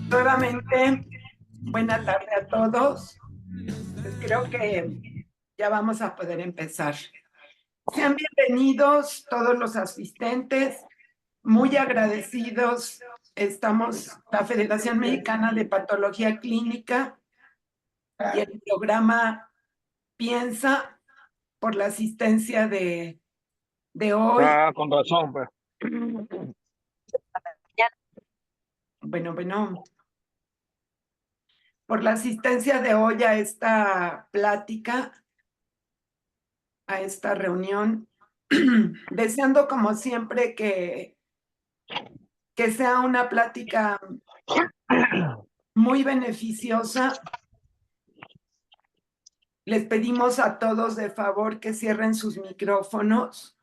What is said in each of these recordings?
Nuevamente, buena tarde a todos. Pues creo que ya vamos a poder empezar. Sean bienvenidos todos los asistentes, muy agradecidos. Estamos la Federación Mexicana de Patología Clínica y el programa Piensa por la asistencia de hoy. Ah, con razón, pues. Bueno, por la asistencia de hoy a esta plática, a esta reunión, deseando como siempre que sea una plática muy beneficiosa. Les pedimos a todos de favor que cierren sus micrófonos,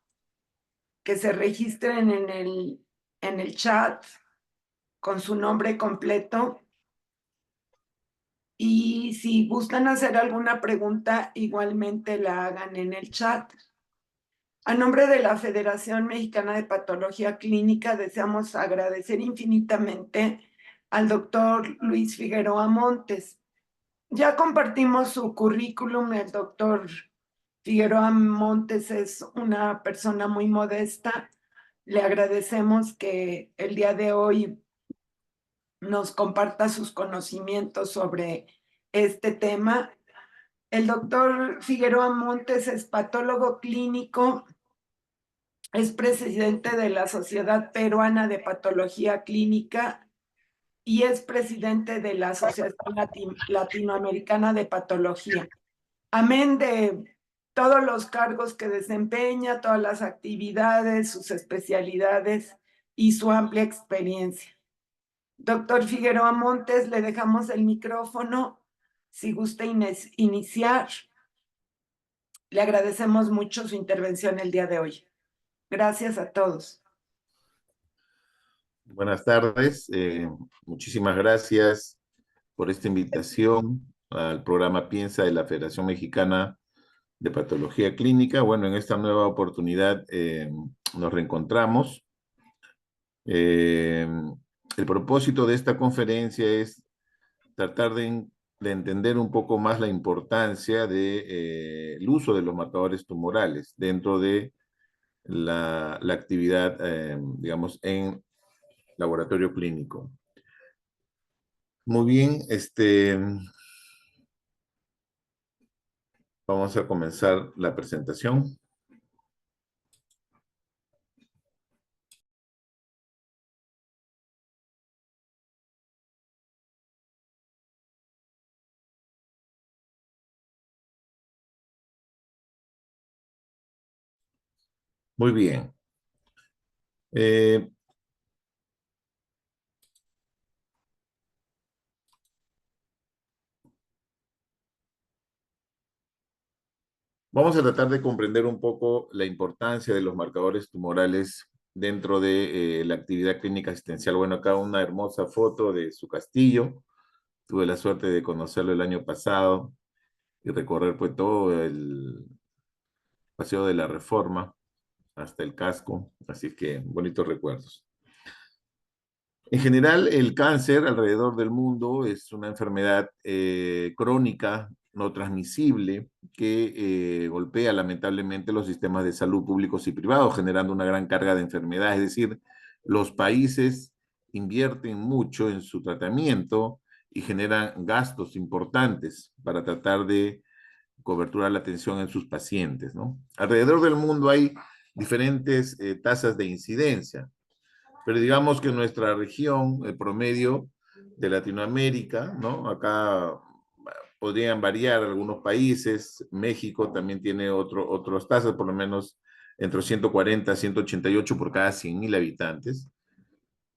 que se registren en el chat con su nombre completo. Y si gustan hacer alguna pregunta, igualmente la hagan en el chat. A nombre de la Federación Mexicana de Patología Clínica, deseamos agradecer infinitamente al doctor Luis Figueroa Montes. Ya compartimos su currículum. El doctor Figueroa Montes es una persona muy modesta. Le agradecemos que el día de hoy nos comparta sus conocimientos sobre este tema. El doctor Figueroa Montes es patólogo clínico, es presidente de la Sociedad Peruana de Patología Clínica y es presidente de la Asociación Latinoamericana de Patología. Amén de todos los cargos que desempeña, todas las actividades, sus especialidades y su amplia experiencia. Doctor Figueroa Montes, le dejamos el micrófono. Si gusta iniciar, le agradecemos mucho su intervención el día de hoy. Gracias a todos. Buenas tardes, muchísimas gracias por esta invitación al programa Piensa de la Federación Mexicana de Patología Clínica. Bueno, en esta nueva oportunidad nos reencontramos. El propósito de esta conferencia es tratar de entender un poco más la importancia del uso de los marcadores tumorales dentro de la actividad, digamos, en laboratorio clínico. Muy bien, vamos a comenzar la presentación. Muy bien. Vamos a tratar de comprender un poco la importancia de los marcadores tumorales dentro de la actividad clínica asistencial. Bueno, acá una hermosa foto de su castillo. Tuve la suerte de conocerlo el año pasado y recorrer pues todo el Paseo de la Reforma hasta el casco. Así que bonitos recuerdos. En general, el cáncer alrededor del mundo es una enfermedad crónica, no transmisible, que golpea lamentablemente los sistemas de salud públicos y privados, generando una gran carga de enfermedad. Es decir, los países invierten mucho en su tratamiento y generan gastos importantes para tratar de coberturar la atención en sus pacientes, ¿no? Alrededor del mundo hay diferentes tasas de incidencia. Pero digamos que en nuestra región, el promedio de Latinoamérica, ¿no? Acá podrían variar algunos países. México también tiene otras tasas, por lo menos entre 140 a 188 por cada 100.000 habitantes.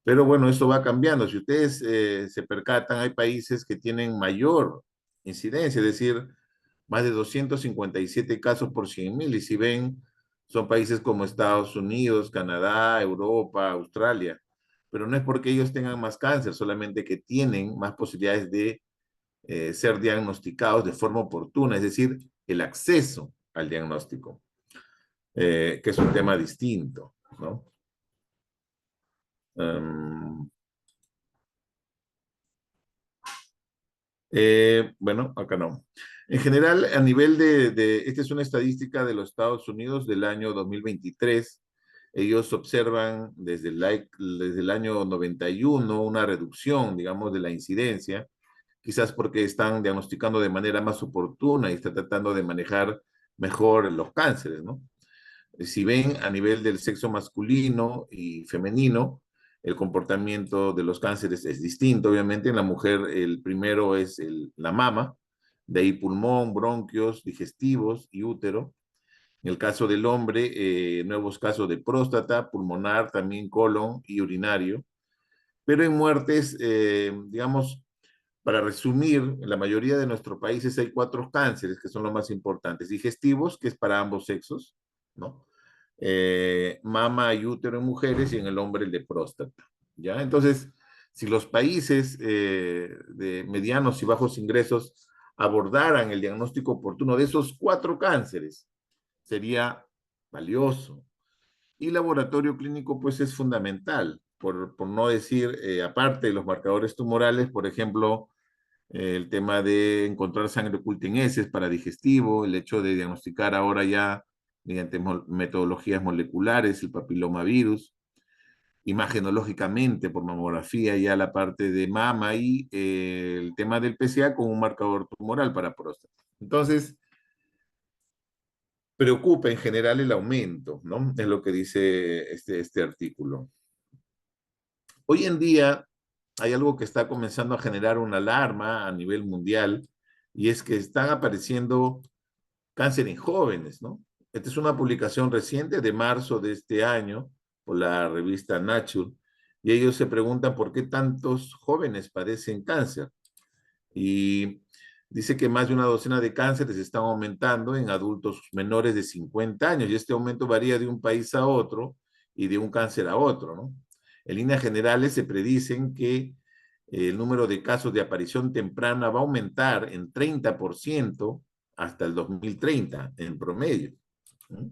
Pero bueno, esto va cambiando. Si ustedes se percatan, hay países que tienen mayor incidencia, es decir, más de 257 casos por 100.000. Y si ven, son países como Estados Unidos, Canadá, Europa, Australia. Pero no es porque ellos tengan más cáncer, solamente que tienen más posibilidades de ser diagnosticados de forma oportuna, es decir, el acceso al diagnóstico, que es un tema distinto, ¿no? Um, bueno, acá no. En general, a nivel esta es una estadística de los Estados Unidos del año 2023. Ellos observan desde el año 91 una reducción, digamos, de la incidencia, quizás porque están diagnosticando de manera más oportuna y están tratando de manejar mejor los cánceres, ¿no? Si ven a nivel del sexo masculino y femenino, el comportamiento de los cánceres es distinto. Obviamente en la mujer el primero es la mama, de ahí pulmón, bronquios, digestivos y útero. En el caso del hombre, nuevos casos de próstata, pulmonar, también colon y urinario. Pero en muertes, digamos, para resumir, en la mayoría de nuestros países hay cuatro cánceres que son los más importantes. Digestivos, que es para ambos sexos, ¿no? Mama y útero en mujeres y en el hombre el de próstata, ¿ya? Entonces, si los países de medianos y bajos ingresos abordaran el diagnóstico oportuno de esos cuatro cánceres, sería valioso. Y laboratorio clínico, pues es fundamental, por no decir, aparte de los marcadores tumorales, por ejemplo, el tema de encontrar sangre oculta en heces para digestivo, el hecho de diagnosticar ahora ya mediante metodologías moleculares el papilomavirus, imagenológicamente por mamografía ya la parte de mama y el tema del PSA con un marcador tumoral para próstata. Entonces, preocupa en general el aumento, ¿no? Es lo que dice este artículo. Hoy en día hay algo que está comenzando a generar una alarma a nivel mundial y es que están apareciendo cáncer en jóvenes, ¿no? Esta es una publicación reciente de marzo de este año por la revista Nature y ellos se preguntan por qué tantos jóvenes padecen cáncer. Y dice que más de una docena de cánceres están aumentando en adultos menores de 50 años y este aumento varía de un país a otro y de un cáncer a otro, ¿no? En líneas generales se predicen que el número de casos de aparición temprana va a aumentar en 30% hasta el 2030 en promedio. ¿No?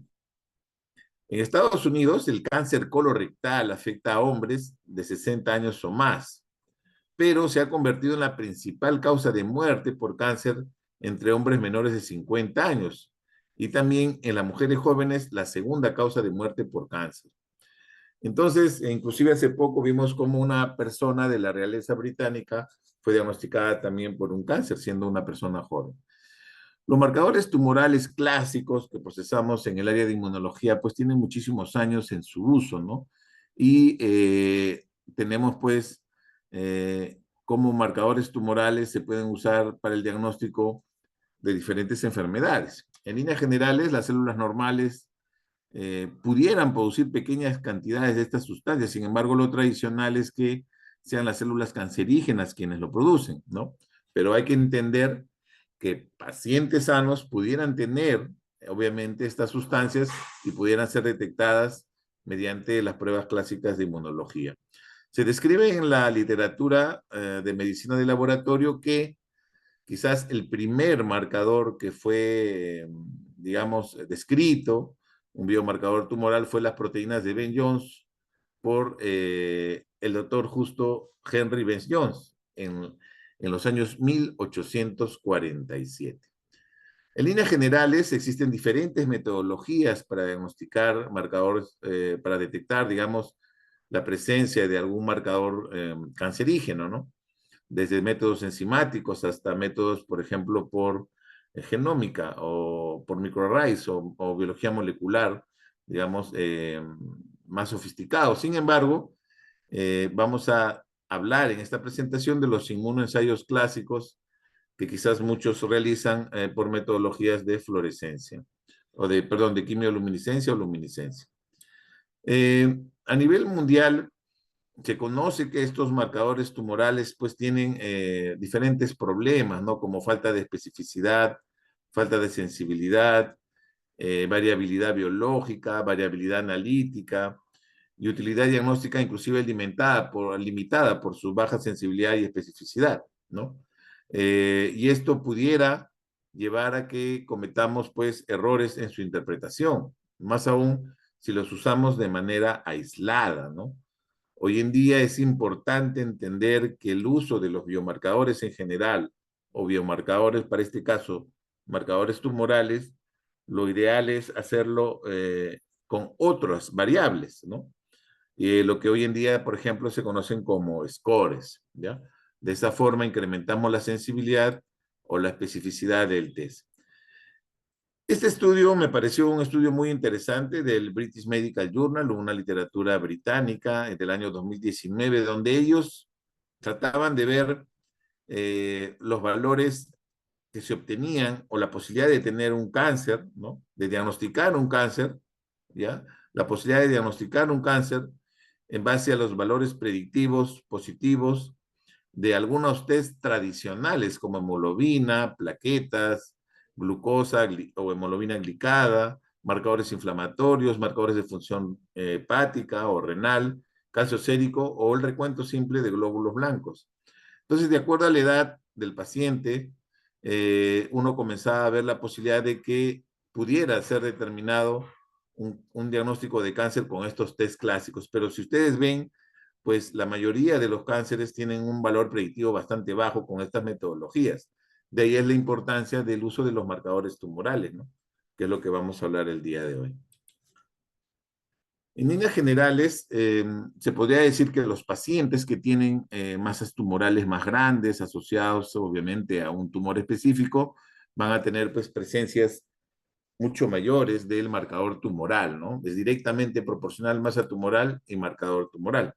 En Estados Unidos, el cáncer colorectal afecta a hombres de 60 años o más, pero se ha convertido en la principal causa de muerte por cáncer entre hombres menores de 50 años y también en las mujeres jóvenes la segunda causa de muerte por cáncer. Entonces, inclusive hace poco vimos como una persona de la realeza británica fue diagnosticada también por un cáncer, siendo una persona joven. Los marcadores tumorales clásicos que procesamos en el área de inmunología, pues tienen muchísimos años en su uso, ¿no? Y tenemos, pues, como marcadores tumorales se pueden usar para el diagnóstico de diferentes enfermedades. En líneas generales, las células normales pudieran producir pequeñas cantidades de estas sustancias. Sin embargo, lo tradicional es que sean las células cancerígenas quienes lo producen, ¿no? Pero hay que entender que pacientes sanos pudieran tener, obviamente, estas sustancias y pudieran ser detectadas mediante las pruebas clásicas de inmunología. Se describe en la literatura de medicina de laboratorio que quizás el primer marcador que fue, digamos, descrito, un biomarcador tumoral, fue las proteínas de Ben Jones por el doctor justo Henry Ben Jones en los años 1847. En líneas generales, existen diferentes metodologías para diagnosticar marcadores, para detectar, digamos, la presencia de algún marcador cancerígeno, ¿no? Desde métodos enzimáticos hasta métodos, por ejemplo, por genómica o por microarrays o biología molecular, digamos, más sofisticados. Sin embargo, vamos a hablar en esta presentación de los inmunoensayos clásicos que quizás muchos realizan por metodologías de fluorescencia, o de, perdón, de quimioluminiscencia o luminiscencia. A nivel mundial, se conoce que estos marcadores tumorales pues tienen diferentes problemas, ¿no? Como falta de especificidad, falta de sensibilidad, variabilidad biológica, variabilidad analítica y utilidad diagnóstica inclusive limitada por su baja sensibilidad y especificidad, ¿no? Y esto pudiera llevar a que cometamos pues errores en su interpretación, más aún si los usamos de manera aislada, ¿no? Hoy en día es importante entender que el uso de los biomarcadores en general, o biomarcadores para este caso, marcadores tumorales, lo ideal es hacerlo con otras variables, ¿no? Lo que hoy en día, por ejemplo, se conocen como scores, ¿ya? De esa forma incrementamos la sensibilidad o la especificidad del test. Este estudio me pareció un estudio muy interesante del British Medical Journal, una literatura británica del año 2019, donde ellos trataban de ver los valores que se obtenían o la posibilidad de tener un cáncer, ¿no? De diagnosticar un cáncer, ¿ya? La posibilidad de diagnosticar un cáncer en base a los valores predictivos positivos de algunos test tradicionales como hemoglobina, plaquetas, glucosa o hemoglobina glicada, marcadores inflamatorios, marcadores de función hepática o renal, calcio sérico o el recuento simple de glóbulos blancos. Entonces, de acuerdo a la edad del paciente, uno comenzaba a ver la posibilidad de que pudiera ser determinado un diagnóstico de cáncer con estos test clásicos. Pero si ustedes ven, pues la mayoría de los cánceres tienen un valor predictivo bastante bajo con estas metodologías. De ahí es la importancia del uso de los marcadores tumorales, ¿no? Que es lo que vamos a hablar el día de hoy. En líneas generales, se podría decir que los pacientes que tienen masas tumorales más grandes, asociados obviamente a un tumor específico, van a tener pues presencias mucho mayores del marcador tumoral, ¿no? Es directamente proporcional masa tumoral y marcador tumoral.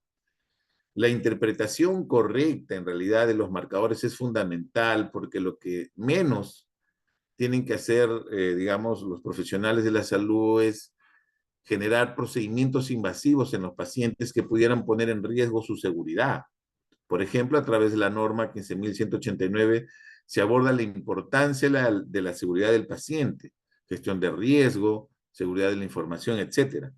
La interpretación correcta en realidad de los marcadores es fundamental porque lo que menos tienen que hacer, digamos, los profesionales de la salud es generar procedimientos invasivos en los pacientes que pudieran poner en riesgo su seguridad. Por ejemplo, a través de la norma 15.189 se aborda la importancia de la seguridad del paciente, gestión de riesgo, seguridad de la información, etcétera.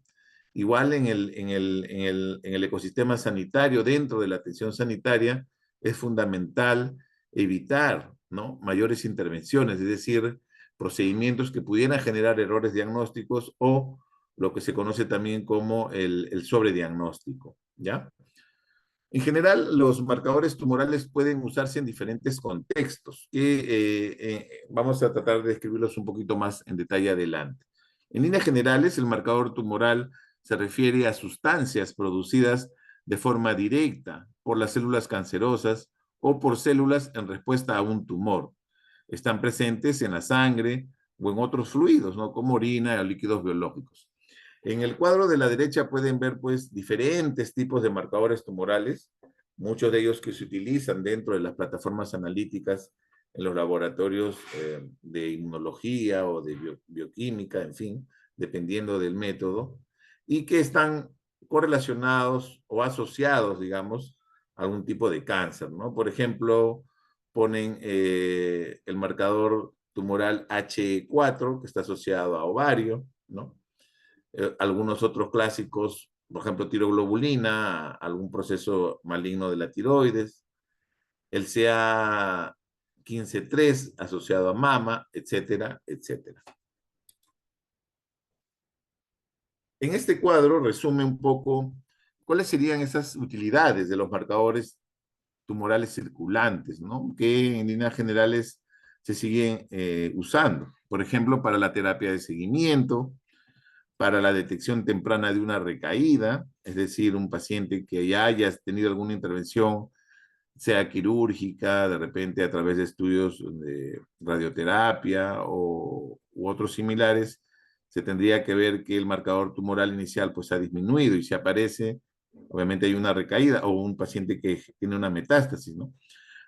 Igual en el ecosistema sanitario, dentro de la atención sanitaria, es fundamental evitar, ¿no? Mayores intervenciones, es decir, procedimientos que pudieran generar errores diagnósticos o lo que se conoce también como el sobrediagnóstico, ¿ya? En general, los marcadores tumorales pueden usarse en diferentes contextos, que vamos a tratar de describirlos un poquito más en detalle adelante. En líneas generales, el marcador tumoral se refiere a sustancias producidas de forma directa por las células cancerosas o por células en respuesta a un tumor. Están presentes en la sangre o en otros fluidos, ¿no? Como orina o líquidos biológicos. En el cuadro de la derecha pueden ver pues diferentes tipos de marcadores tumorales, muchos de ellos que se utilizan dentro de las plataformas analíticas en los laboratorios de inmunología o de bioquímica, en fin, dependiendo del método, y que están correlacionados o asociados, digamos, a algún tipo de cáncer, ¿no? Por ejemplo, ponen el marcador tumoral H4, que está asociado a ovario, ¿no? Algunos otros clásicos, por ejemplo, tiroglobulina, algún proceso maligno de la tiroides, el CA15-3 asociado a mama, etcétera, etcétera. En este cuadro resume un poco cuáles serían esas utilidades de los marcadores tumorales circulantes, ¿no? Que en líneas generales se siguen usando. Por ejemplo, para la terapia de seguimiento, para la detección temprana de una recaída, es decir, un paciente que ya haya tenido alguna intervención, sea quirúrgica, de repente a través de estudios de radioterapia u otros similares, se tendría que ver que el marcador tumoral inicial pues ha disminuido y si aparece obviamente hay una recaída, o un paciente que tiene una metástasis, ¿no?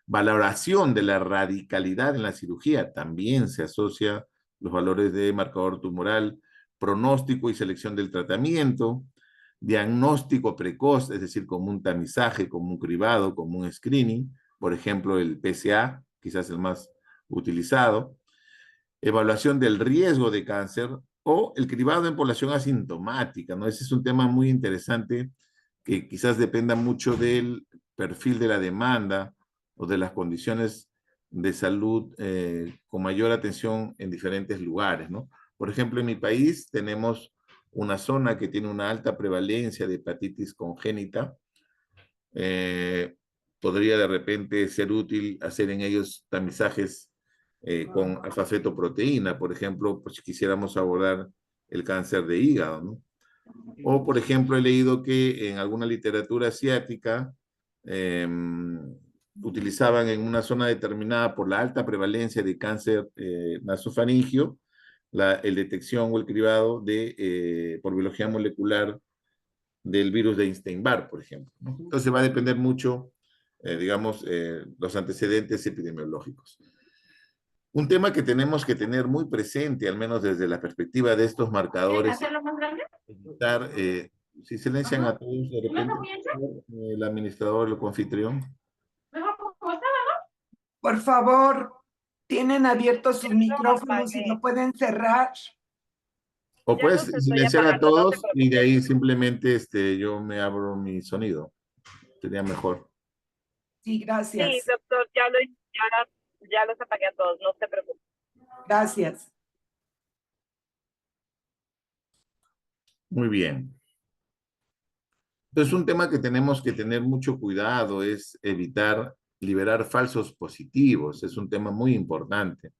Valoración de la radicalidad en la cirugía, también se asocia los valores de marcador tumoral, pronóstico y selección del tratamiento, diagnóstico precoz, es decir, como un tamizaje, como un cribado, como un screening, por ejemplo, el PSA, quizás el más utilizado, evaluación del riesgo de cáncer o el cribado en población asintomática, ¿no? Ese es un tema muy interesante que quizás dependa mucho del perfil de la demanda o de las condiciones de salud con mayor atención en diferentes lugares, ¿no? Por ejemplo, en mi país tenemos una zona que tiene una alta prevalencia de hepatitis congénita. Eh, Podría de repente ser útil hacer en ellos tamizajes con alfa-fetoproteína, por ejemplo, pues si quisiéramos abordar el cáncer de hígado, ¿no? O, por ejemplo, he leído que en alguna literatura asiática eh, utilizaban en una zona determinada por la alta prevalencia de cáncer nasofaringio el detección o el cribado por biología molecular del virus de Epstein-Barr, por ejemplo, ¿no? Entonces va a depender mucho, digamos, los antecedentes epidemiológicos. Un tema que tenemos que tener muy presente, al menos desde la perspectiva de estos marcadores, evitar, si silencian a todos de repente, el administrador, el coanfitrión. Por favor, tienen abiertos sus Lo micrófonos y apagué. lo pueden cerrar. O Ya puedes los estoy silenciar a apagando, no se todos y de preocupen. ahí simplemente yo me abro mi sonido. Sería mejor. Sí, Sí, gracias. doctor, ya los apagué a todos, no se preocupen. Gracias. Muy bien. Entonces, un tema que tenemos que tener mucho cuidado es evitar liberar falsos positivos. Es un tema muy importante,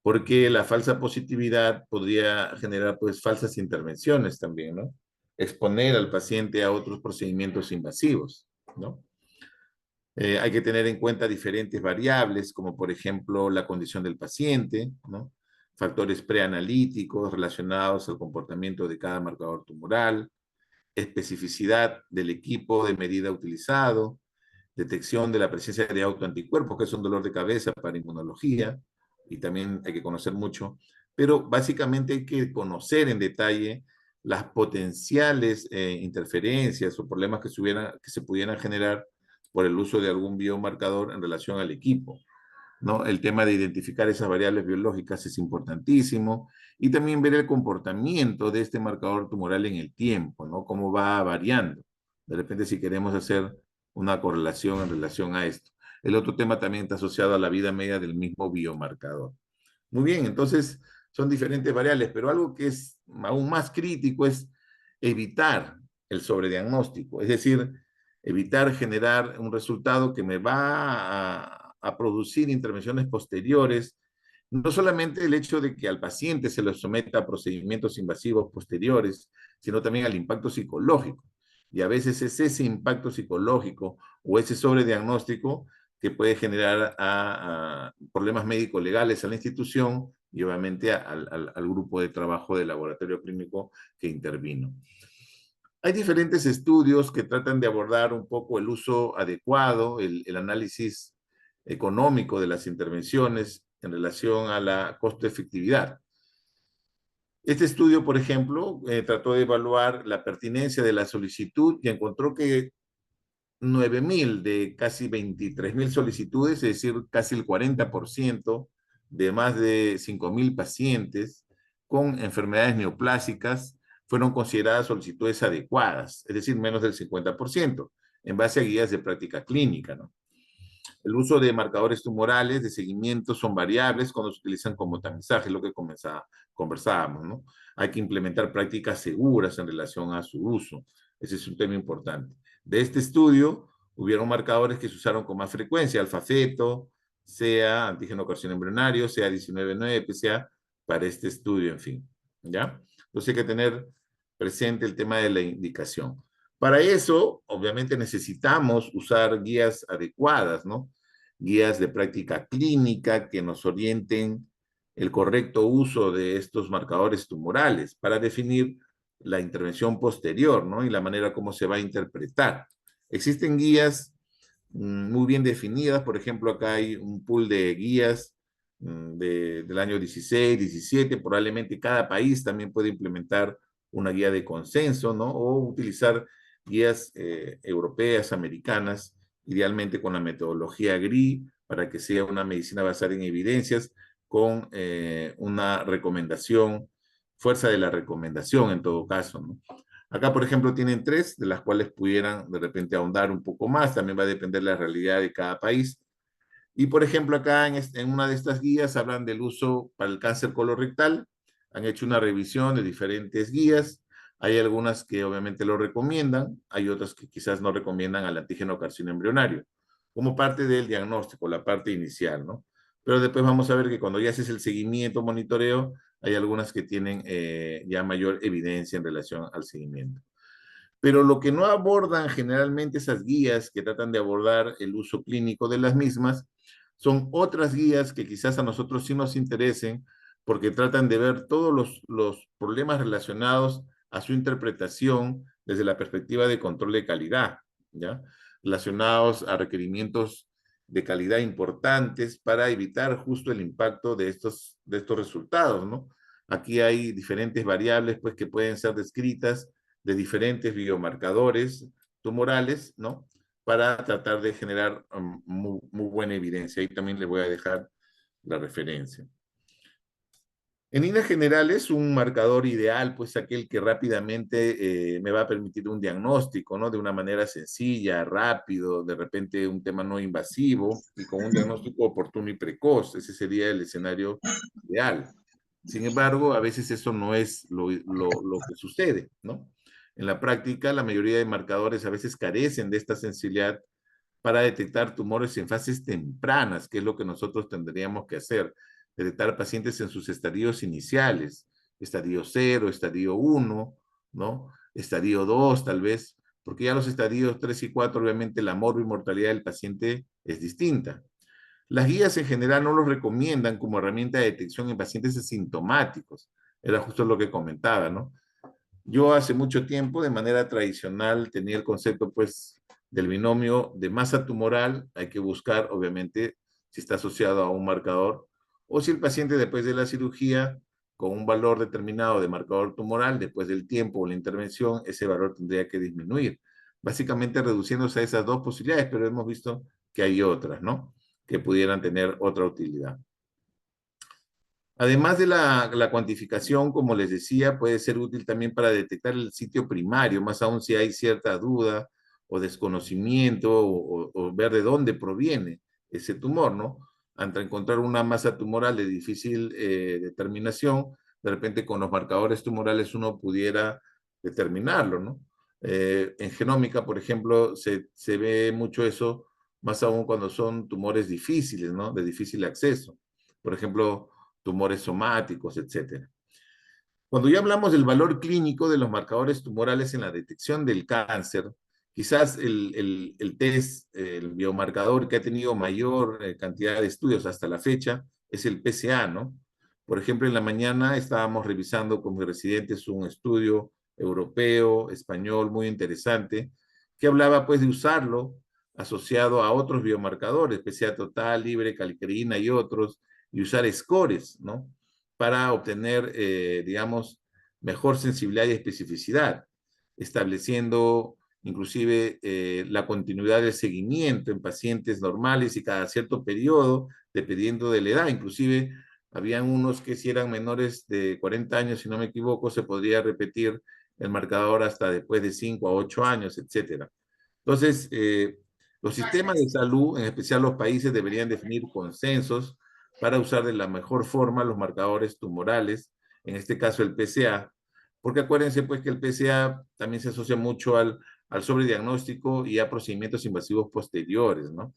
porque la falsa positividad podría generar pues falsas intervenciones también, ¿no? Exponer al paciente a otros procedimientos invasivos, ¿no? Hay que tener en cuenta diferentes variables, como por ejemplo la condición del paciente, ¿no? Factores preanalíticos relacionados al comportamiento de cada marcador tumoral, especificidad del equipo de medida utilizado, detección de la presencia de autoanticuerpos, que es un dolor de cabeza para inmunología, y también hay que conocer mucho, pero básicamente hay que conocer en detalle las potenciales interferencias o problemas que se pudieran generar por el uso de algún biomarcador en relación al equipo, ¿no? El tema de identificar esas variables biológicas es importantísimo y también ver el comportamiento de este marcador tumoral en el tiempo, ¿no? Cómo va variando. De repente, si queremos hacer una correlación en relación a esto. El otro tema también está asociado a la vida media del mismo biomarcador. Muy bien, entonces son diferentes variables, pero algo que es aún más crítico es evitar el sobrediagnóstico, es decir, evitar generar un resultado que me va a producir intervenciones posteriores, no solamente el hecho de que al paciente se le someta a procedimientos invasivos posteriores, sino también al impacto psicológico. Y a veces es ese impacto psicológico o ese sobrediagnóstico que puede generar problemas médicos legales a la institución y obviamente al grupo de trabajo del laboratorio clínico que intervino. Hay diferentes estudios que tratan de abordar un poco el uso adecuado, el análisis económico de las intervenciones en relación a la costo-efectividad. Este estudio, por ejemplo, trató de evaluar la pertinencia de la solicitud y encontró que 9.000 de casi 23.000 solicitudes, es decir, casi el 40% de más de 5.000 pacientes con enfermedades neoplásicas fueron consideradas solicitudes adecuadas, es decir, menos del 50%, en base a guías de práctica clínica, ¿no? El uso de marcadores tumorales de seguimiento son variables cuando se utilizan como tamizaje, lo que conversábamos, ¿no? Hay que implementar prácticas seguras en relación a su uso. Ese es un tema importante. De este estudio, hubieron marcadores que se usaron con más frecuencia, alfa-feto, sea antígeno carcinoma embrionario, sea 19.9, PSA, para este estudio, en fin, ¿ya? Entonces hay que tener presente el tema de la indicación. Para eso, obviamente, necesitamos usar guías adecuadas, ¿no? Guías de práctica clínica que nos orienten el correcto uso de estos marcadores tumorales para definir la intervención posterior, ¿no? Y la manera como se va a interpretar. Existen guías muy bien definidas, por ejemplo, acá hay un pool de guías del año 16, 17, probablemente cada país también puede implementar una guía de consenso, ¿no? O utilizar guías europeas, americanas, idealmente con la metodología GRI, para que sea una medicina basada en evidencias, con una recomendación, fuerza de la recomendación en todo caso, ¿no? Acá, por ejemplo, tienen 3, de las cuales pudieran de repente ahondar un poco más, también va a depender de la realidad de cada país. Y, por ejemplo, acá en una de estas guías hablan del uso para el cáncer colorectal, han hecho una revisión de diferentes guías, hay algunas que obviamente lo recomiendan, hay otras que quizás no recomiendan al antígeno carcinoma embrionario, como parte del diagnóstico, la parte inicial, ¿no? Pero después vamos a ver que cuando ya haces el seguimiento, monitoreo, hay algunas que tienen ya mayor evidencia en relación al seguimiento. Pero lo que no abordan generalmente esas guías que tratan de abordar el uso clínico de las mismas, son otras guías que quizás a nosotros sí nos interesen, porque tratan de ver todos los problemas relacionados a su interpretación desde la perspectiva de control de calidad, ¿ya? Relacionados a requerimientos de calidad importantes para evitar justo el impacto de estos resultados, ¿no? Aquí hay diferentes variables pues, que pueden ser descritas de diferentes biomarcadores tumorales, ¿no? Para tratar de generar muy buena evidencia. Ahí también le voy a dejar la referencia. En líneas generales, un marcador ideal, pues aquel que rápidamente me va a permitir un diagnóstico, ¿no? De una manera sencilla, rápido, de repente un tema no invasivo y con un diagnóstico oportuno y precoz. Ese sería el escenario ideal. Sin embargo, a veces eso no es lo que sucede, ¿no? En la práctica, la mayoría de marcadores a veces carecen de esta sensibilidad para detectar tumores en fases tempranas, que es lo que nosotros tendríamos que hacer, detectar pacientes en sus estadios iniciales, estadio 0, estadio 1, ¿no? Estadio 2 tal vez, porque ya los estadios 3 y 4, obviamente la mortalidad del paciente es distinta. Las guías en general no los recomiendan como herramienta de detección en pacientes asintomáticos. Era justo lo que comentaba, ¿no? Yo hace mucho tiempo, de manera tradicional, tenía el concepto, pues, del binomio de masa tumoral. Hay que buscar, obviamente, si está asociado a un marcador o si el paciente después de la cirugía, con un valor determinado de marcador tumoral, después del tiempo o la intervención, ese valor tendría que disminuir. Básicamente reduciéndose a esas dos posibilidades, pero hemos visto que hay otras, ¿no? Que pudieran tener otra utilidad. Además de la cuantificación, como les decía, puede ser útil también para detectar el sitio primario, más aún si hay cierta duda o desconocimiento o ver de dónde proviene ese tumor, ¿no? Ante encontrar una masa tumoral de difícil determinación, de repente con los marcadores tumorales uno pudiera determinarlo, ¿no? En genómica, por ejemplo, se ve mucho eso, más aún cuando son tumores difíciles, ¿no? De difícil acceso. Por ejemplo, tumores somáticos, etcétera. Cuando ya hablamos del valor clínico de los marcadores tumorales en la detección del cáncer, quizás el test, el biomarcador que ha tenido mayor cantidad de estudios hasta la fecha es el PSA, ¿no? Por ejemplo, en la mañana estábamos revisando con mis residentes un estudio europeo, español, muy interesante, que hablaba pues de usarlo asociado a otros biomarcadores, PSA total, libre, calcareína y otros, y usar scores, ¿no? Para obtener, digamos, mejor sensibilidad y especificidad, estableciendo inclusive la continuidad del seguimiento en pacientes normales y cada cierto periodo, dependiendo de la edad. Inclusive, habían unos que si eran menores de 40 años, si no me equivoco, se podría repetir el marcador hasta después de 5 a 8 años, etcétera. Entonces, los sistemas de salud, en especial los países, deberían definir consensos para usar de la mejor forma los marcadores tumorales, en este caso el PSA, porque acuérdense pues que el PSA también se asocia mucho al sobrediagnóstico y a procedimientos invasivos posteriores, ¿no?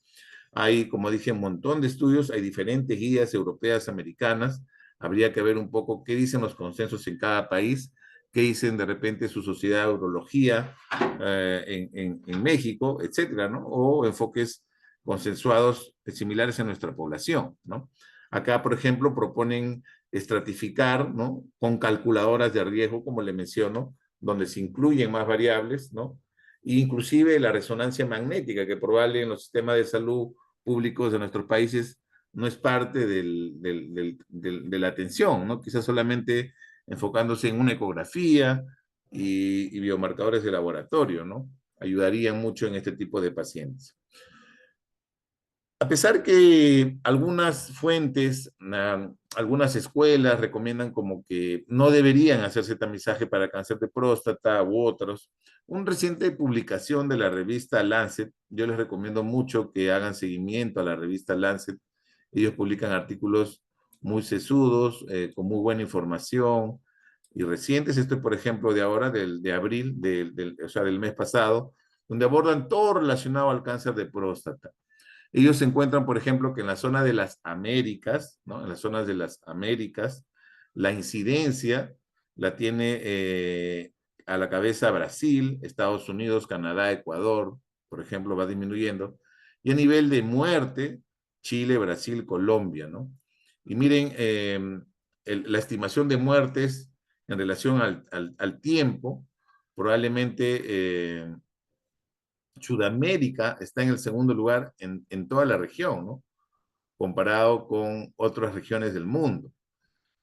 Hay, como dije, un montón de estudios, hay diferentes guías europeas, americanas, habría que ver un poco qué dicen los consensos en cada país, qué dicen de repente su sociedad de urología en México, etcétera, ¿no? O enfoques consensuados similares en nuestra población, ¿no? Acá, por ejemplo, proponen estratificar, ¿no? Con calculadoras de riesgo, como le menciono, donde se incluyen más variables, ¿no? E inclusive la resonancia magnética, que probablemente en los sistemas de salud públicos de nuestros países no es parte de la atención, ¿no? Quizás solamente enfocándose en una ecografía y biomarcadores de laboratorio, ¿no? Ayudarían mucho en este tipo de pacientes. A pesar que algunas fuentes, algunas escuelas recomiendan como que no deberían hacerse tamizaje para cáncer de próstata u otros, una reciente publicación de la revista Lancet, yo les recomiendo mucho que hagan seguimiento a la revista Lancet. Ellos publican artículos muy sesudos, con muy buena información y recientes. Esto es, por ejemplo, de ahora, de abril, o sea, del mes pasado, donde abordan todo relacionado al cáncer de próstata. Ellos se encuentran, por ejemplo, que en la zona de las Américas, ¿no? En las zonas de las Américas, la incidencia la tiene a la cabeza Brasil, Estados Unidos, Canadá, Ecuador, por ejemplo, va disminuyendo. Y a nivel de muerte, Chile, Brasil, Colombia, ¿no? Y miren, la estimación de muertes en relación al tiempo, probablemente Sudamérica está en el segundo lugar en toda la región, ¿no? Comparado con otras regiones del mundo.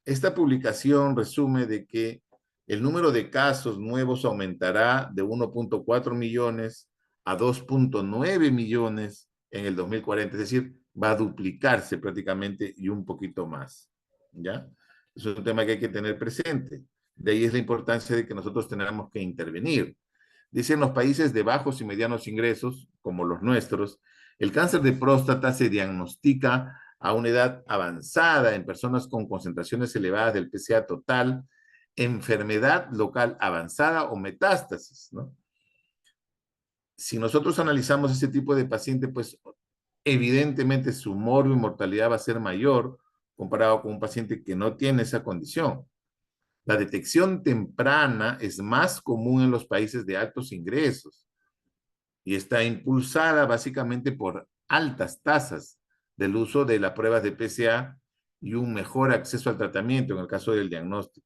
Esta publicación resume de que el número de casos nuevos aumentará de 1.4 millones a 2.9 millones en el 2040, es decir, va a duplicarse prácticamente y un poquito más, ¿ya? Es un tema que hay que tener presente. De ahí es la importancia de que nosotros tengamos que intervenir. Dicen los países de bajos y medianos ingresos, como los nuestros, el cáncer de próstata se diagnostica a una edad avanzada en personas con concentraciones elevadas del PSA total, enfermedad local avanzada o metástasis, ¿no? Si nosotros analizamos ese tipo de paciente, pues evidentemente su morbo y mortalidad va a ser mayor comparado con un paciente que no tiene esa condición. La detección temprana es más común en los países de altos ingresos y está impulsada básicamente por altas tasas del uso de las pruebas de PSA y un mejor acceso al tratamiento en el caso del diagnóstico.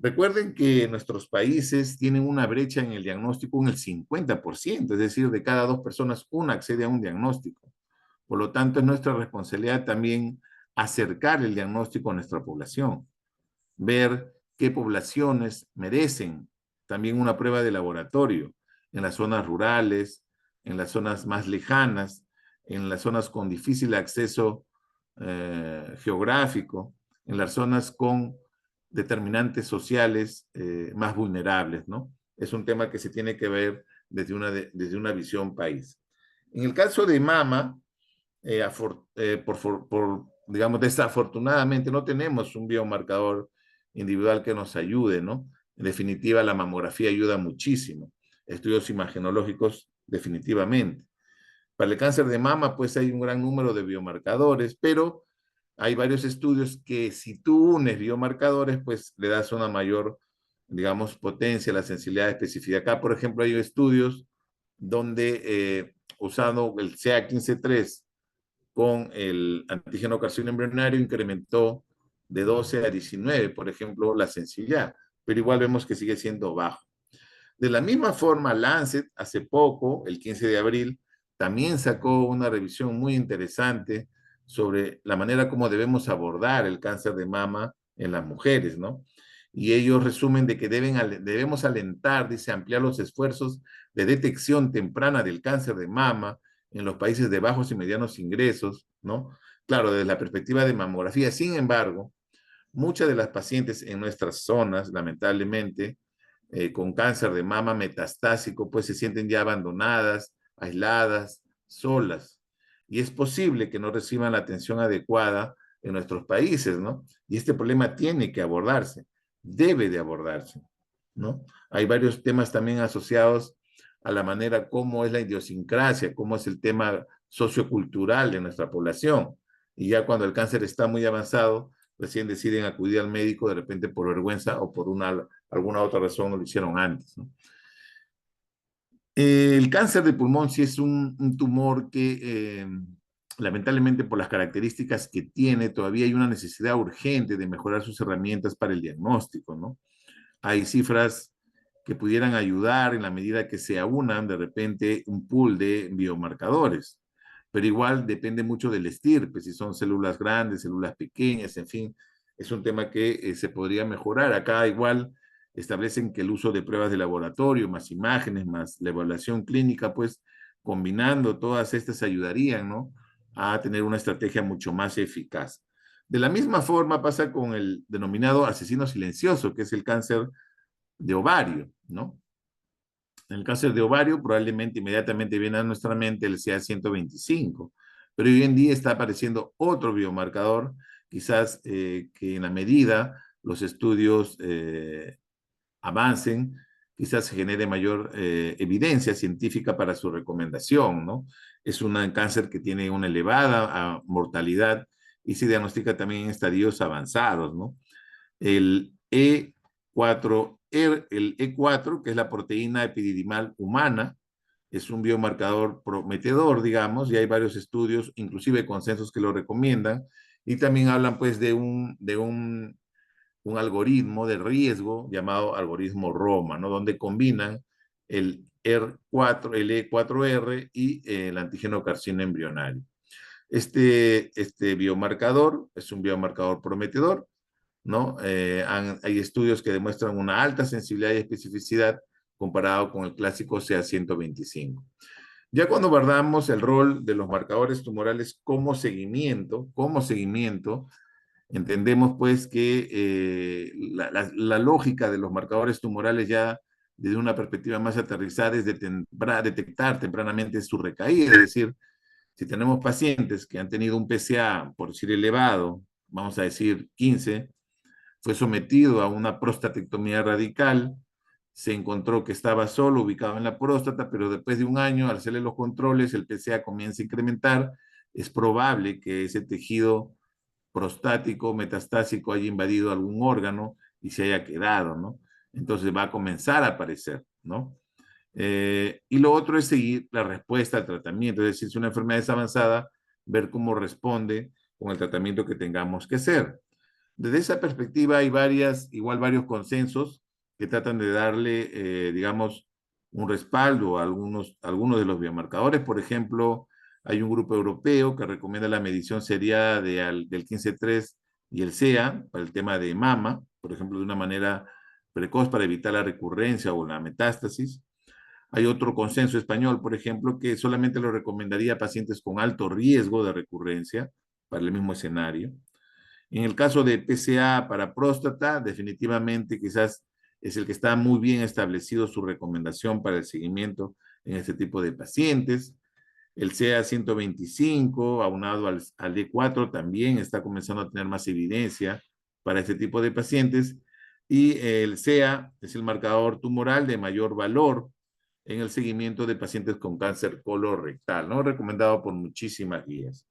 Recuerden que nuestros países tienen una brecha en el diagnóstico en el 50%, es decir, de cada 2 personas, una accede a un diagnóstico. Por lo tanto, es nuestra responsabilidad también acercar el diagnóstico a nuestra población, ver qué poblaciones merecen también una prueba de laboratorio en las zonas rurales, en las zonas más lejanas, en las zonas con difícil acceso geográfico, en las zonas con determinantes sociales más vulnerables, ¿no? Es un tema que se tiene que ver desde una visión país. En el caso de mama, digamos, desafortunadamente no tenemos un biomarcador individual que nos ayude, ¿no? En definitiva, la mamografía ayuda muchísimo. Estudios imagenológicos, definitivamente. Para el cáncer de mama, pues hay un gran número de biomarcadores, pero hay varios estudios que si tú unes biomarcadores, pues le das una mayor, digamos, potencia, la sensibilidad, especificidad. Acá, por ejemplo, hay estudios donde usando el CA15-3 con el antígeno carcinoma embrionario incrementó de 12 a 19, por ejemplo, la sensibilidad, pero igual vemos que sigue siendo bajo. De la misma forma, Lancet hace poco, el 15 de abril, también sacó una revisión muy interesante sobre la manera como debemos abordar el cáncer de mama en las mujeres, ¿no? Y ellos resumen de que debemos alentar, dice, ampliar los esfuerzos de detección temprana del cáncer de mama en los países de bajos y medianos ingresos, ¿no? Claro, desde la perspectiva de mamografía. Sin embargo, muchas de las pacientes en nuestras zonas, lamentablemente, con cáncer de mama metastásico, pues se sienten ya abandonadas, aisladas, solas. Y es posible que no reciban la atención adecuada en nuestros países, ¿no? Y este problema tiene que abordarse, debe de abordarse, ¿no? Hay varios temas también asociados a la manera como es la idiosincrasia, cómo es el tema sociocultural de nuestra población. Y ya cuando el cáncer está muy avanzado, recién deciden acudir al médico de repente por vergüenza o por alguna otra razón no lo hicieron antes, ¿no? El cáncer de pulmón sí es un tumor que lamentablemente por las características que tiene todavía hay una necesidad urgente de mejorar sus herramientas para el diagnóstico, ¿no? hay cifras que pudieran ayudar en la medida que se aunan de repente un pool de biomarcadores. Pero igual depende mucho del estirpe, si son células grandes, células pequeñas, en fin, es un tema que se podría mejorar. Acá igual establecen que el uso de pruebas de laboratorio, más imágenes, más la evaluación clínica, pues combinando todas estas ayudarían, ¿no?, a tener una estrategia mucho más eficaz. De la misma forma pasa con el denominado asesino silencioso, que es el cáncer de ovario, ¿no? En el cáncer de ovario probablemente inmediatamente viene a nuestra mente el CA125, pero hoy en día está apareciendo otro biomarcador, quizás que en la medida los estudios avancen, quizás se genere mayor evidencia científica para su recomendación, ¿no? Es un cáncer que tiene una elevada mortalidad y se diagnostica también en estadios avanzados, ¿no? El E4, que es la proteína epididimal humana, es un biomarcador prometedor, digamos, y hay varios estudios, inclusive consensos que lo recomiendan, y también hablan pues de un algoritmo de riesgo llamado algoritmo Roma, ¿no?, donde combinan el R4, el E4R y el antígeno carcino embrionario. Este biomarcador es un biomarcador prometedor, ¿no? Hay estudios que demuestran una alta sensibilidad y especificidad comparado con el clásico CA125. Ya cuando abordamos el rol de los marcadores tumorales como seguimiento, entendemos pues que la lógica de los marcadores tumorales ya desde una perspectiva más aterrizada es detectar tempranamente su recaída, es decir, si tenemos pacientes que han tenido un PSA, por decir elevado, vamos a decir 15, fue sometido a una prostatectomía radical, se encontró que estaba solo ubicado en la próstata, pero después de un año, al hacerle los controles, el PSA comienza a incrementar, es probable que ese tejido prostático metastásico haya invadido algún órgano y se haya quedado, ¿no? Entonces va a comenzar a aparecer, ¿no? Y lo otro es seguir la respuesta al tratamiento, es decir, si una enfermedad es avanzada, ver cómo responde con el tratamiento que tengamos que hacer. Desde esa perspectiva hay varios consensos que tratan de darle, digamos, un respaldo a algunos de los biomarcadores. Por ejemplo, hay un grupo europeo que recomienda la medición seriada del 15-3 y el CEA para el tema de mama, por ejemplo, de una manera precoz para evitar la recurrencia o la metástasis. Hay otro consenso español, por ejemplo, que solamente lo recomendaría a pacientes con alto riesgo de recurrencia para el mismo escenario. En el caso de PSA para próstata, definitivamente quizás es el que está muy bien establecido su recomendación para el seguimiento en este tipo de pacientes. El CA125, aunado al D4, también está comenzando a tener más evidencia para este tipo de pacientes. Y el CA es el marcador tumoral de mayor valor en el seguimiento de pacientes con cáncer colorectal, ¿no? Recomendado por muchísimas guías.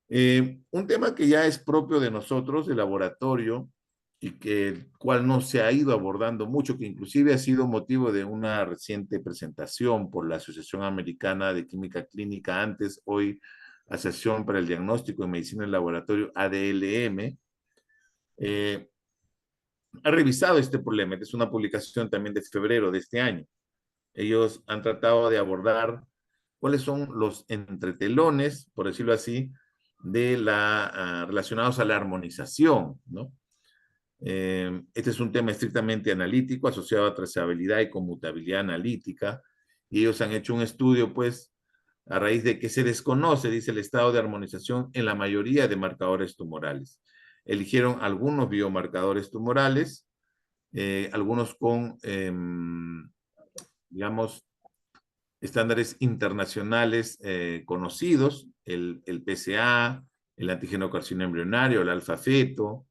Un tema que ya es propio de nosotros, el laboratorio, y que el cual no se ha ido abordando mucho, que inclusive ha sido motivo de una reciente presentación por la Asociación Americana de Química Clínica, antes, hoy Asociación para el Diagnóstico de Medicina del Laboratorio, ADLM, ha revisado este problema. Es una publicación también de febrero de este año. Ellos han tratado de abordar cuáles son los entretelones, por decirlo así, relacionados a la armonización, ¿no? Este es un tema estrictamente analítico, asociado a trazabilidad y conmutabilidad analítica, y ellos han hecho un estudio, pues, a raíz de que se desconoce, dice, el estado de armonización en la mayoría de marcadores tumorales. Eligieron algunos biomarcadores tumorales, algunos con, digamos, estándares internacionales conocidos, el PSA, el antígeno carcino embrionario, el alfa-feto,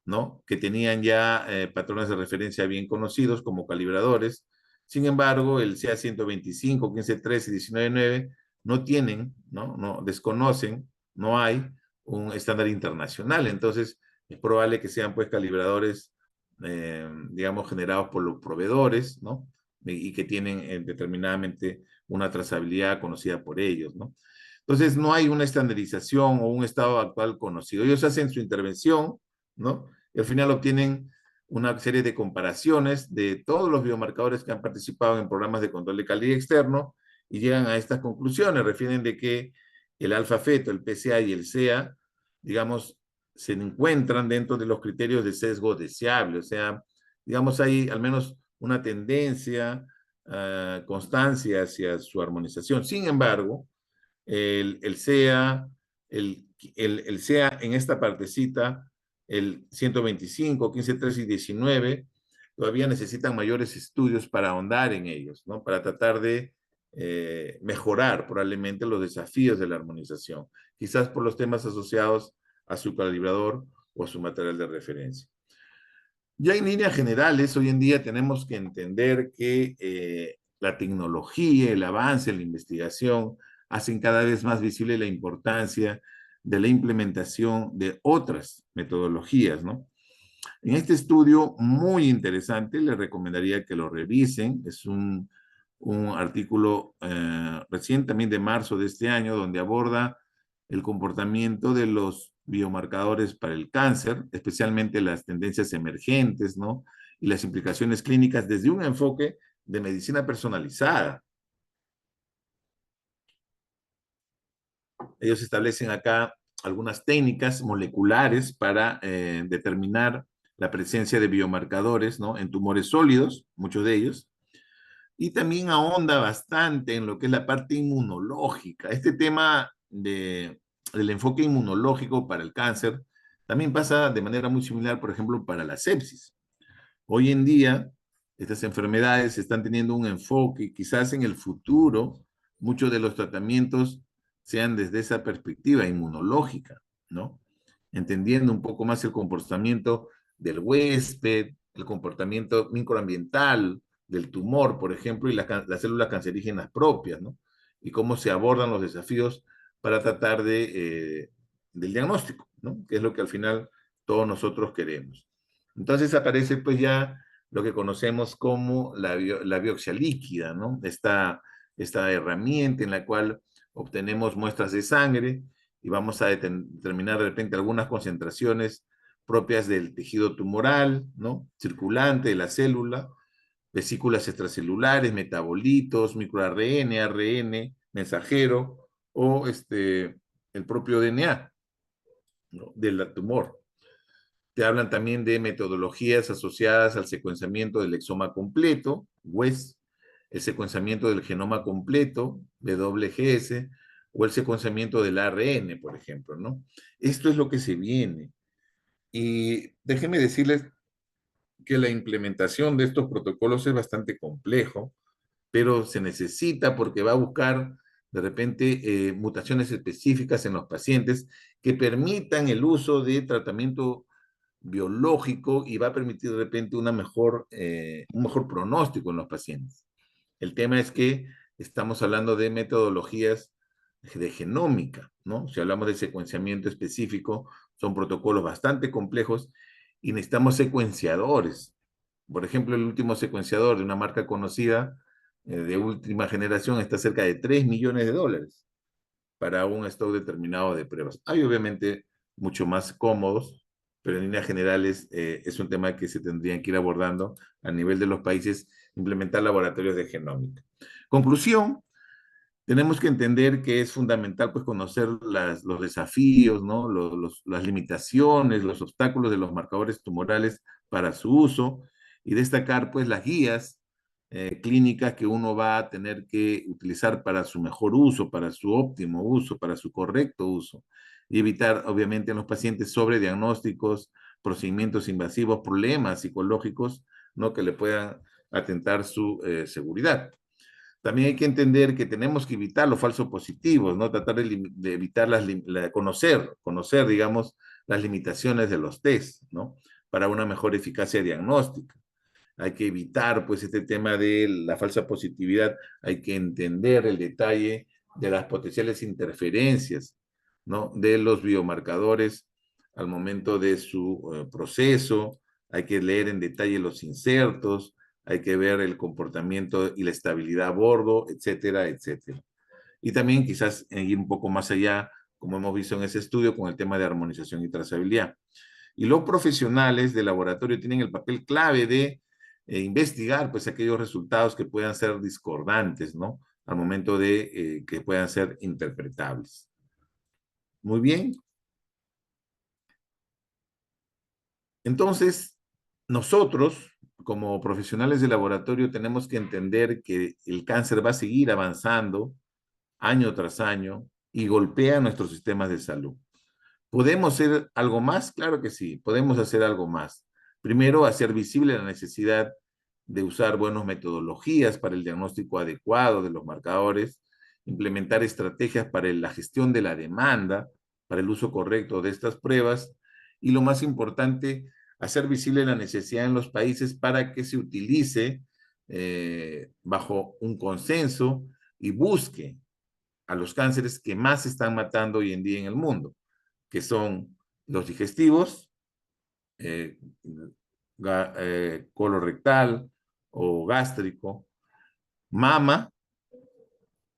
¿no?, que tenían ya patrones de referencia bien conocidos como calibradores. Sin embargo, el CA125, 15.3 y 19.9 no tienen, ¿no? Desconocen, no hay un estándar internacional. Entonces, es probable que sean pues calibradores, digamos, generados por los proveedores, ¿no? Y que tienen determinadamente una trazabilidad conocida por ellos, ¿no? Entonces, no hay una estandarización o un estado actual conocido. Ellos hacen su intervención, ¿no? Y al final obtienen una serie de comparaciones de todos los biomarcadores que han participado en programas de control de calidad externo y llegan a estas conclusiones. Refieren de que el alfa-feto, el PSA y el CEA, digamos, se encuentran dentro de los criterios de sesgo deseable. O sea, digamos, hay al menos una tendencia, constancia hacia su armonización. Sin embargo, el CEA, el CEA en esta partecita, el 125, 15, 13 y 19, todavía necesitan mayores estudios para ahondar en ellos, ¿no? Para tratar de mejorar probablemente los desafíos de la armonización, quizás por los temas asociados a su calibrador o a su material de referencia. Ya en líneas generales, hoy en día tenemos que entender que la tecnología, el avance, la investigación hacen cada vez más visible la importancia de la implementación de otras metodologías, ¿no? En este estudio muy interesante, les recomendaría que lo revisen. Es un artículo recién también de marzo de este año, donde aborda el comportamiento de los biomarcadores para el cáncer, especialmente las tendencias emergentes, ¿no? Y las implicaciones clínicas desde un enfoque de medicina personalizada. Ellos establecen acá algunas técnicas moleculares para determinar la presencia de biomarcadores, ¿no? En tumores sólidos, muchos de ellos, y también ahonda bastante en lo que es la parte inmunológica. Este tema del enfoque inmunológico para el cáncer también pasa de manera muy similar, por ejemplo, para la sepsis. Hoy en día, estas enfermedades están teniendo un enfoque, quizás en el futuro, muchos de los tratamientos sean desde esa perspectiva inmunológica, ¿no? Entendiendo un poco más el comportamiento del huésped, el comportamiento microambiental del tumor, por ejemplo, y las células cancerígenas propias, ¿no? Y cómo se abordan los desafíos para tratar del diagnóstico, ¿no? Que es lo que al final todos nosotros queremos. Entonces aparece pues ya lo que conocemos como la biopsia líquida, ¿no? Esta herramienta en la cual obtenemos muestras de sangre y vamos a determinar de repente algunas concentraciones propias del tejido tumoral, ¿no? Circulante de la célula, vesículas extracelulares, metabolitos, microARN, ARN, mensajero o el propio DNA, ¿no? Del tumor. Te hablan también de metodologías asociadas al secuenciamiento del exoma completo, WES, el secuenciamiento del genoma completo, WGS, o el secuenciamiento del ARN, por ejemplo, ¿no? Esto es lo que se viene. Y déjenme decirles que la implementación de estos protocolos es bastante complejo, pero se necesita porque va a buscar de repente mutaciones específicas en los pacientes que permitan el uso de tratamiento biológico y va a permitir de repente un mejor pronóstico en los pacientes. El tema es que estamos hablando de metodologías de genómica, ¿no? Si hablamos de secuenciamiento específico, son protocolos bastante complejos y necesitamos secuenciadores. Por ejemplo, el último secuenciador de una marca conocida de última generación está cerca de $3 millones para un stock determinado de pruebas. Hay obviamente mucho más cómodos, pero en líneas generales es un tema que se tendrían que ir abordando a nivel de los países, implementar laboratorios de genómica. Conclusión, tenemos que entender que es fundamental pues, conocer los desafíos, ¿no? Las limitaciones, los obstáculos de los marcadores tumorales para su uso y destacar pues, las guías clínicas que uno va a tener que utilizar para su mejor uso, para su óptimo uso, para su correcto uso y evitar obviamente en los pacientes sobrediagnósticos, procedimientos invasivos, problemas psicológicos, ¿no? Que le puedan atentar su seguridad. También hay que entender que tenemos que evitar los falsos positivos, ¿no? Tratar de evitar conocer, digamos, las limitaciones de los test, ¿no? Para una mejor eficacia diagnóstica. Hay que evitar, pues, este tema de la falsa positividad. Hay que entender el detalle de las potenciales interferencias, ¿no? De los biomarcadores al momento de su proceso. Hay que leer en detalle los insertos, hay que ver el comportamiento y la estabilidad a bordo, etcétera, etcétera. Y también quizás ir un poco más allá, como hemos visto en ese estudio, con el tema de armonización y trazabilidad. Y los profesionales de laboratorio tienen el papel clave de investigar pues aquellos resultados que puedan ser discordantes, ¿no? Al momento de que puedan ser interpretables. Muy bien. Entonces, nosotros, como profesionales de laboratorio, tenemos que entender que el cáncer va a seguir avanzando año tras año y golpea nuestros sistemas de salud. ¿Podemos hacer algo más? Claro que sí, podemos hacer algo más. Primero, hacer visible la necesidad de usar buenas metodologías para el diagnóstico adecuado de los marcadores, implementar estrategias para la gestión de la demanda, para el uso correcto de estas pruebas, y lo más importante, hacer visible la necesidad en los países para que se utilice bajo un consenso y busque a los cánceres que más se están matando hoy en día en el mundo, que son los digestivos, colorectal o gástrico, mama,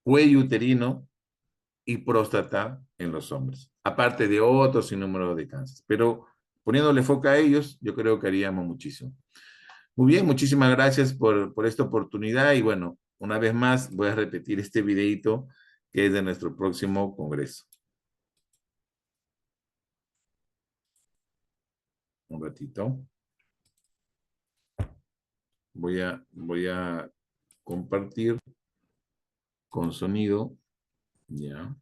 cuello uterino y próstata en los hombres, aparte de otros sinnúmero de cánceres. Pero poniéndole foco a ellos, yo creo que haríamos muchísimo. Muy bien, muchísimas gracias por esta oportunidad y bueno, una vez más voy a repetir este videito que es de nuestro próximo congreso. Un ratito. Voy a compartir con sonido. Ya.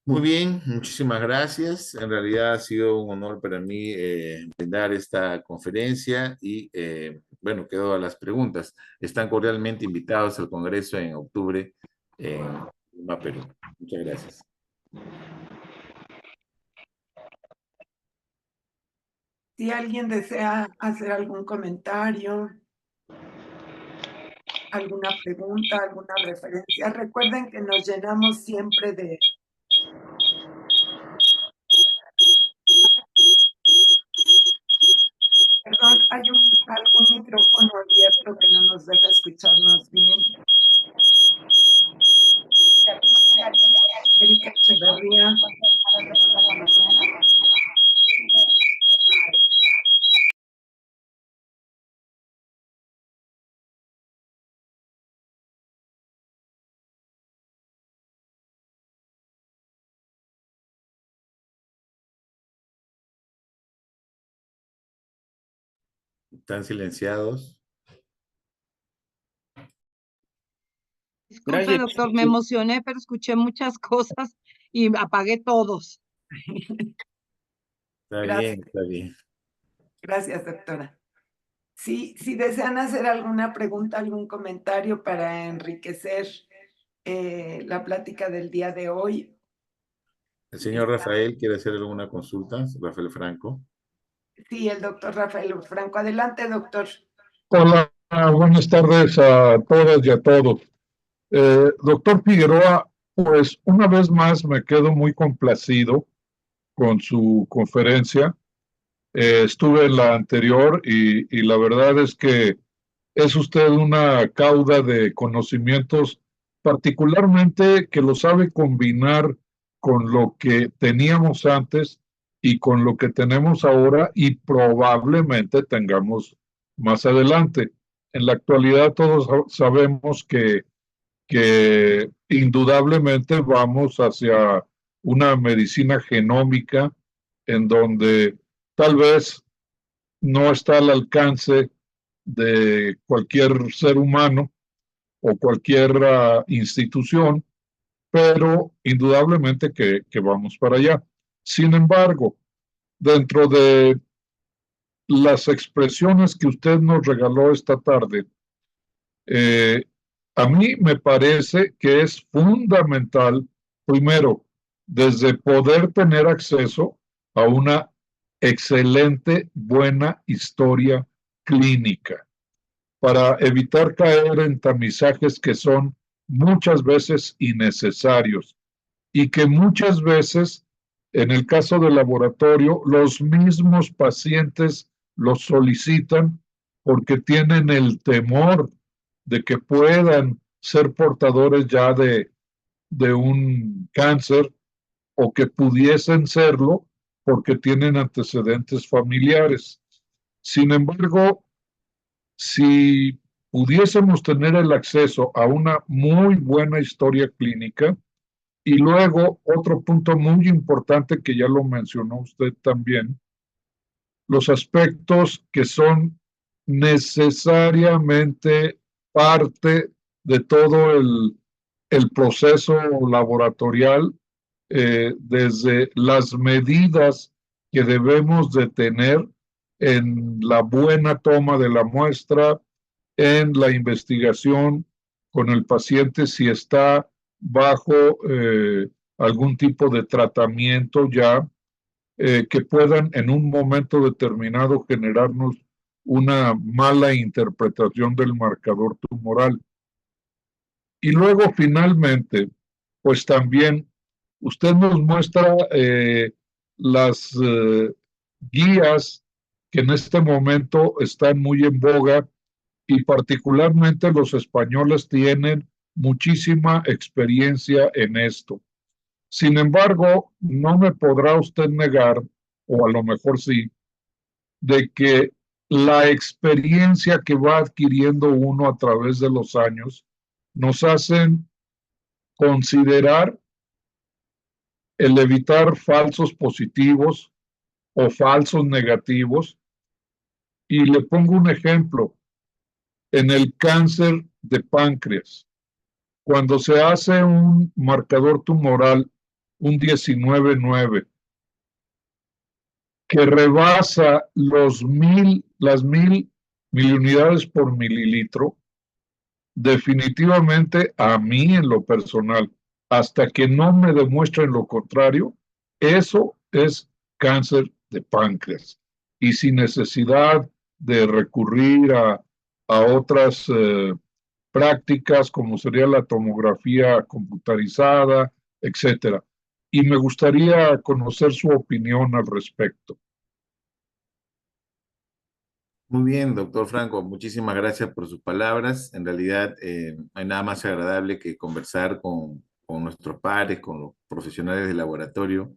Muy bien, muchísimas gracias. En realidad ha sido un honor para mí brindar esta conferencia y bueno, quedo a las preguntas. Están cordialmente invitados al Congreso en octubre en Lima, Perú. Muchas gracias. Si alguien desea hacer algún comentario, alguna pregunta, alguna referencia, recuerden que nos llenamos siempre de... Perdón, hay algún micrófono abierto que no nos deja escucharnos bien. Erika Echeverría. ¿Están silenciados? Disculpe, doctor, me emocioné, pero escuché muchas cosas y apagué todos. Está Gracias. bien, está bien. Gracias, doctora. Si desean hacer alguna pregunta, algún comentario para enriquecer la plática del día de hoy. El señor Rafael quiere hacer alguna consulta, Rafael Franco. Sí, el doctor Rafael Franco. Adelante, doctor. Hola, buenas tardes a todas y a todos. Doctor Figueroa, pues una vez más me quedo muy complacido con su conferencia. Estuve en la anterior y la verdad es que es usted una cauda de conocimientos, particularmente que lo sabe combinar con lo que teníamos antes y con lo que tenemos ahora y probablemente tengamos más adelante. En la actualidad todos sabemos que indudablemente vamos hacia una medicina genómica en donde tal vez no está al alcance de cualquier ser humano o cualquier institución, pero indudablemente que vamos para allá. Sin embargo, dentro de las expresiones que usted nos regaló esta tarde, eh, a mí me parece que es fundamental, primero, desde poder tener acceso a una excelente, buena historia clínica, para evitar caer en tamizajes que son muchas veces innecesarios y que muchas veces, en el caso del laboratorio, los mismos pacientes los solicitan porque tienen el temor de que puedan ser portadores ya de un cáncer o que pudiesen serlo porque tienen antecedentes familiares. Sin embargo, si pudiésemos tener el acceso a una muy buena historia clínica, y luego otro punto muy importante que ya lo mencionó usted también, los aspectos que son necesariamente parte de todo el proceso laboratorial, desde las medidas que debemos de tener en la buena toma de la muestra, en la investigación con el paciente si está bajo algún tipo de tratamiento ya, que puedan en un momento determinado generarnos una mala interpretación del marcador tumoral. Y luego finalmente, pues también usted nos muestra las guías que en este momento están muy en boga y particularmente los españoles tienen muchísima experiencia en esto. Sin embargo, no me podrá usted negar, o a lo mejor sí, de que la experiencia que va adquiriendo uno a través de los años nos hacen considerar el evitar falsos positivos o falsos negativos. Y le pongo un ejemplo. En el cáncer de páncreas, cuando se hace un marcador tumoral, un 19,9, que rebasa las 1000 miliunidades por mililitro, definitivamente a mí en lo personal, hasta que no me demuestren lo contrario, eso es cáncer de páncreas. Y sin necesidad de recurrir a otras prácticas como sería la tomografía computarizada, etcétera. Y me gustaría conocer su opinión al respecto. Muy bien, doctor Franco, muchísimas gracias por sus palabras. En realidad, no hay nada más agradable que conversar con nuestros pares, con los profesionales del laboratorio.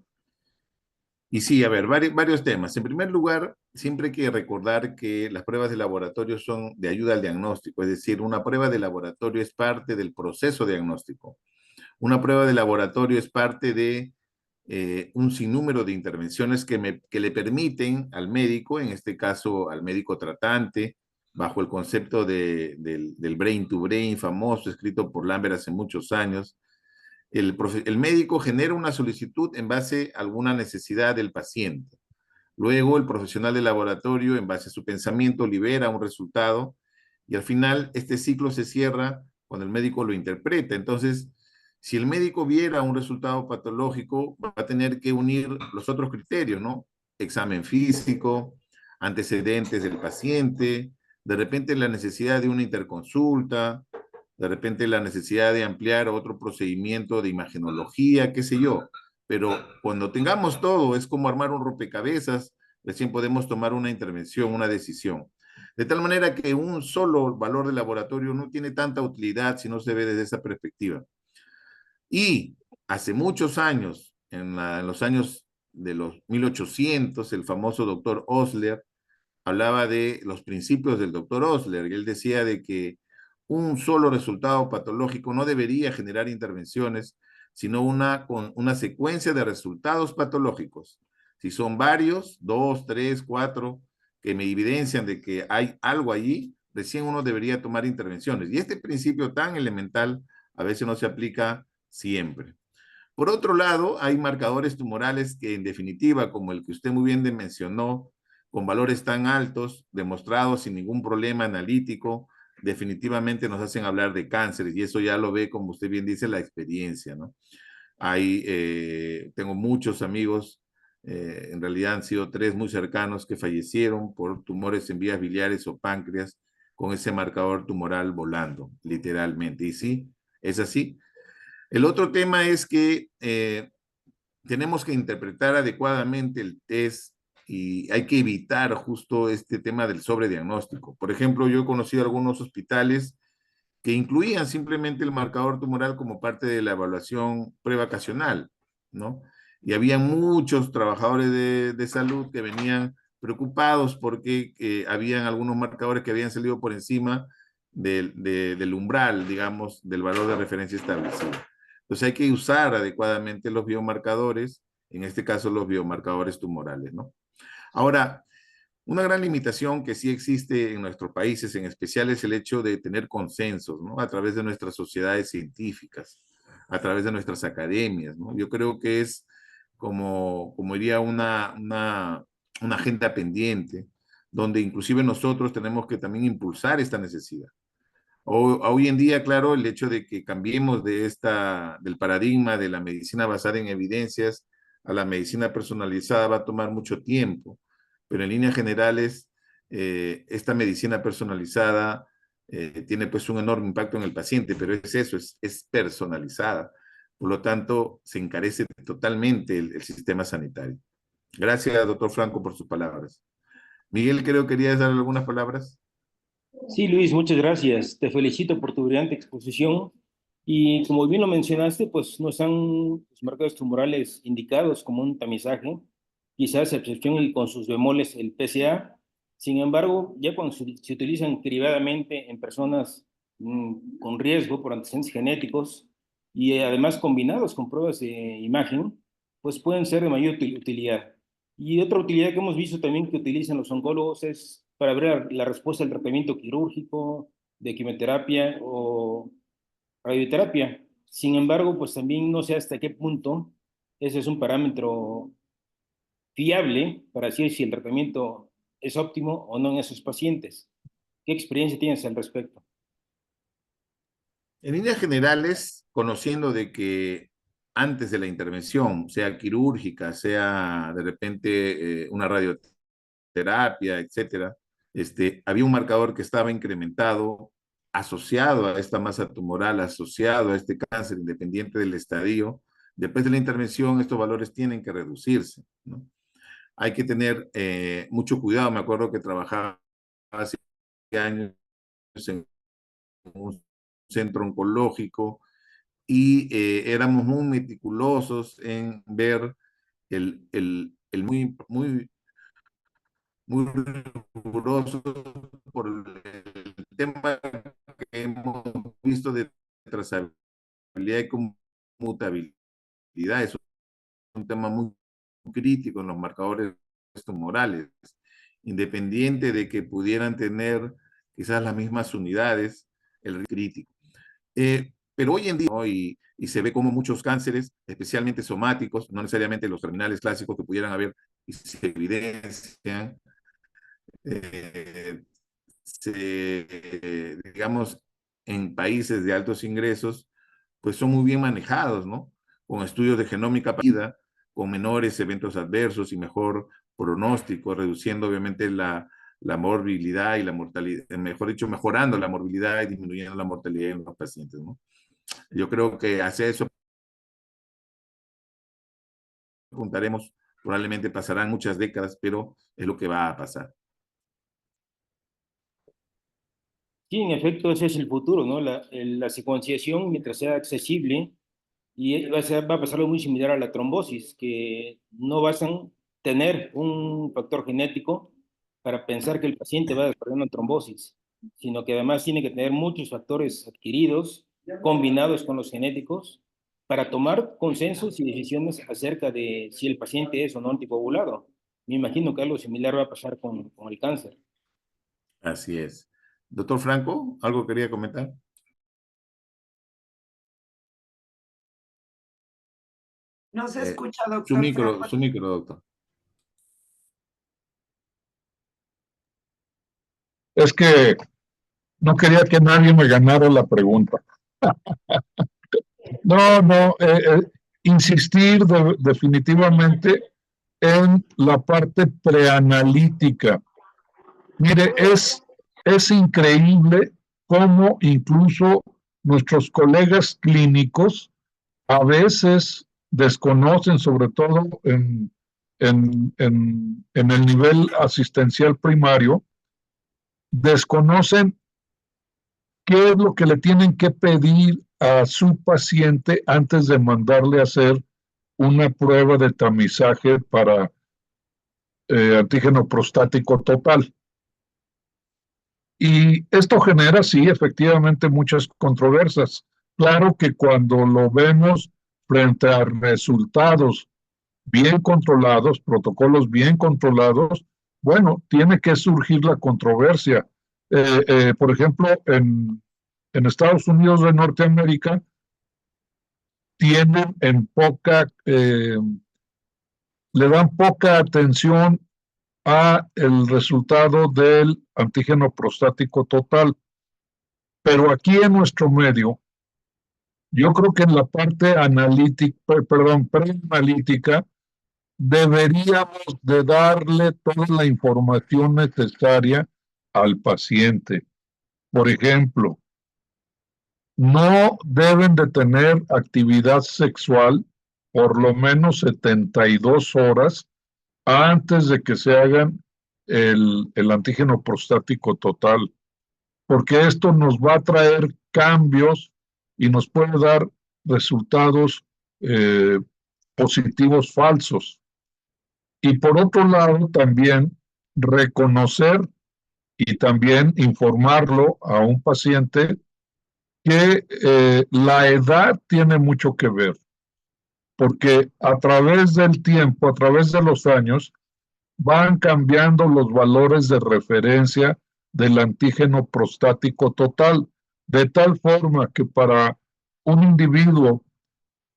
Y sí, a ver, varios temas. En primer lugar, siempre hay que recordar que las pruebas de laboratorio son de ayuda al diagnóstico, es decir, una prueba de laboratorio es parte del proceso diagnóstico. Una prueba de laboratorio es parte de un sinnúmero de intervenciones que le permiten al médico, en este caso al médico tratante, bajo el concepto del brain to brain famoso, escrito por Lambert hace muchos años. El médico genera una solicitud en base a alguna necesidad del paciente. Luego el profesional del laboratorio, en base a su pensamiento, libera un resultado y al final este ciclo se cierra cuando el médico lo interpreta. Entonces, si el médico viera un resultado patológico, va a tener que unir los otros criterios, ¿no? Examen físico, antecedentes del paciente, de repente la necesidad de una interconsulta, de repente la necesidad de ampliar otro procedimiento de imagenología, qué sé yo. Pero cuando tengamos todo, es como armar un rompecabezas, recién podemos tomar una intervención, una decisión. De tal manera que un solo valor de laboratorio no tiene tanta utilidad si no se ve desde esa perspectiva. Y hace muchos años, en los años de los 1800, el famoso doctor Osler hablaba de los principios del doctor Osler, y él decía de que un solo resultado patológico no debería generar intervenciones, sino una secuencia de resultados patológicos. Si son varios, 2, 3, 4, que me evidencian de que hay algo allí, recién uno debería tomar intervenciones. Y este principio tan elemental a veces no se aplica siempre. Por otro lado, hay marcadores tumorales que en definitiva, como el que usted muy bien mencionó, con valores tan altos, demostrados sin ningún problema analítico, definitivamente nos hacen hablar de cánceres y eso ya lo ve, como usted bien dice, la experiencia, ¿no? Tengo muchos amigos, en realidad han sido 3 muy cercanos que fallecieron por tumores en vías biliares o páncreas con ese marcador tumoral volando, literalmente. Y sí, es así. El otro tema es que tenemos que interpretar adecuadamente el test y hay que evitar justo este tema del sobrediagnóstico. Por ejemplo, yo he conocido algunos hospitales que incluían simplemente el marcador tumoral como parte de la evaluación prevacacional, ¿no? Y había muchos trabajadores de salud que venían preocupados porque habían algunos marcadores que habían salido por encima del umbral, digamos, del valor de referencia establecido. Entonces hay que usar adecuadamente los biomarcadores, en este caso los biomarcadores tumorales, ¿no? Ahora, una gran limitación que sí existe en nuestros países, en especial, es el hecho de tener consensos, ¿no? A través de nuestras sociedades científicas, a través de nuestras academias, ¿no? Yo creo que es como diría una agenda pendiente, donde inclusive nosotros tenemos que también impulsar esta necesidad. Hoy en día, claro, el hecho de que cambiemos del paradigma de la medicina basada en evidencias a la medicina personalizada va a tomar mucho tiempo, pero en líneas generales, esta medicina personalizada tiene pues un enorme impacto en el paciente, pero es eso, es personalizada. Por lo tanto, se encarece totalmente el sistema sanitario. Gracias, doctor Franco, por sus palabras. Miguel, creo que querías dar algunas palabras. Sí, Luis, muchas gracias. Te felicito por tu brillante exposición. Y como bien lo mencionaste, pues no están los marcadores tumorales indicados como un tamizaje, quizás a excepción y con sus bemoles el PSA. Sin embargo, ya cuando se utilizan derivadamente en personas con riesgo por antecedentes genéticos y además combinados con pruebas de imagen, pues pueden ser de mayor utilidad. Y otra utilidad que hemos visto también que utilizan los oncólogos es para ver la respuesta al tratamiento quirúrgico, de quimioterapia o radioterapia. Sin embargo, pues también no sé hasta qué punto ese es un parámetro fiable para decir si el tratamiento es óptimo o no en esos pacientes. ¿Qué experiencia tienes al respecto? En líneas generales, conociendo de que antes de la intervención, sea quirúrgica, sea de repente una radioterapia, etcétera, había un marcador que estaba incrementado, asociado a esta masa tumoral, asociado a este cáncer, independiente del estadio. Después de la intervención, estos valores tienen que reducirse, ¿no? Hay que tener mucho cuidado. Me acuerdo que trabajaba hace años en un centro oncológico y éramos muy meticulosos en ver el muy riguroso por el tema que hemos visto de trazabilidad y conmutabilidad. Es un tema muy crítico en los marcadores tumorales, independiente de que pudieran tener quizás las mismas unidades, el crítico. Pero hoy en día, ¿no? Y se ve como muchos cánceres, especialmente somáticos, no necesariamente los terminales clásicos que pudieran haber, y se evidencian, eh, digamos, en países de altos ingresos, pues son muy bien manejados, ¿no? Con estudios de genómica partida, con menores eventos adversos y mejor pronóstico, reduciendo obviamente la morbilidad y la mortalidad, mejor dicho, mejorando la morbilidad y disminuyendo la mortalidad en los pacientes, ¿no? Yo creo que hacia eso apuntaremos, probablemente pasarán muchas décadas, pero es lo que va a pasar. Sí, en efecto, ese es el futuro, ¿no? La secuenciación, mientras sea accesible, y va a pasar algo muy similar a la trombosis, que no bastan tener un factor genético para pensar que el paciente va a desarrollar una trombosis, sino que además tiene que tener muchos factores adquiridos, combinados con los genéticos, para tomar consensos y decisiones acerca de si el paciente es o no anticoagulado. Me imagino que algo similar va a pasar con el cáncer. Así es. Doctor Franco, ¿algo quería comentar? No se escucha, Su doctor Franco. su micro, doctor. Es que no quería que nadie me ganara la pregunta. No, insistir definitivamente en la parte preanalítica. Mire, es increíble cómo incluso nuestros colegas clínicos a veces desconocen, sobre todo en el nivel asistencial primario, desconocen qué es lo que le tienen que pedir a su paciente antes de mandarle a hacer una prueba de tamizaje para antígeno prostático total. Y esto genera, sí, efectivamente, muchas controversias. Claro que cuando lo vemos frente a resultados bien controlados, protocolos bien controlados, bueno, tiene que surgir la controversia. Por ejemplo, en Estados Unidos de Norteamérica tienen le dan poca atención a el resultado del antígeno prostático total. Pero aquí en nuestro medio, yo creo que en la parte analítica, perdón, preanalítica, deberíamos de darle toda la información necesaria al paciente. Por ejemplo, no deben de tener actividad sexual por lo menos 72 horas antes de que se hagan el antígeno prostático total, porque esto nos va a traer cambios y nos puede dar resultados positivos falsos. Y por otro lado, también reconocer y también informarlo a un paciente que la edad tiene mucho que ver, porque a través del tiempo, a través de los años, van cambiando los valores de referencia del antígeno prostático total, de tal forma que para un individuo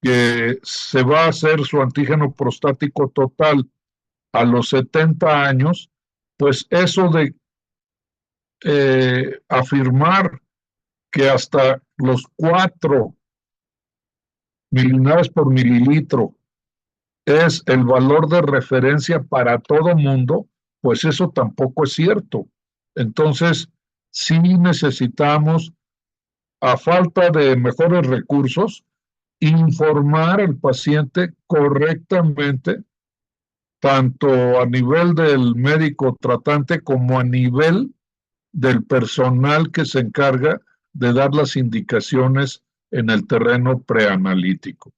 que se va a hacer su antígeno prostático total a los 70 años, pues eso de afirmar que hasta los 4 milinares por mililitro es el valor de referencia para todo mundo, pues eso tampoco es cierto. Entonces, sí necesitamos, a falta de mejores recursos, informar al paciente correctamente, tanto a nivel del médico tratante como a nivel del personal que se encarga de dar las indicaciones en el terreno preanalítico.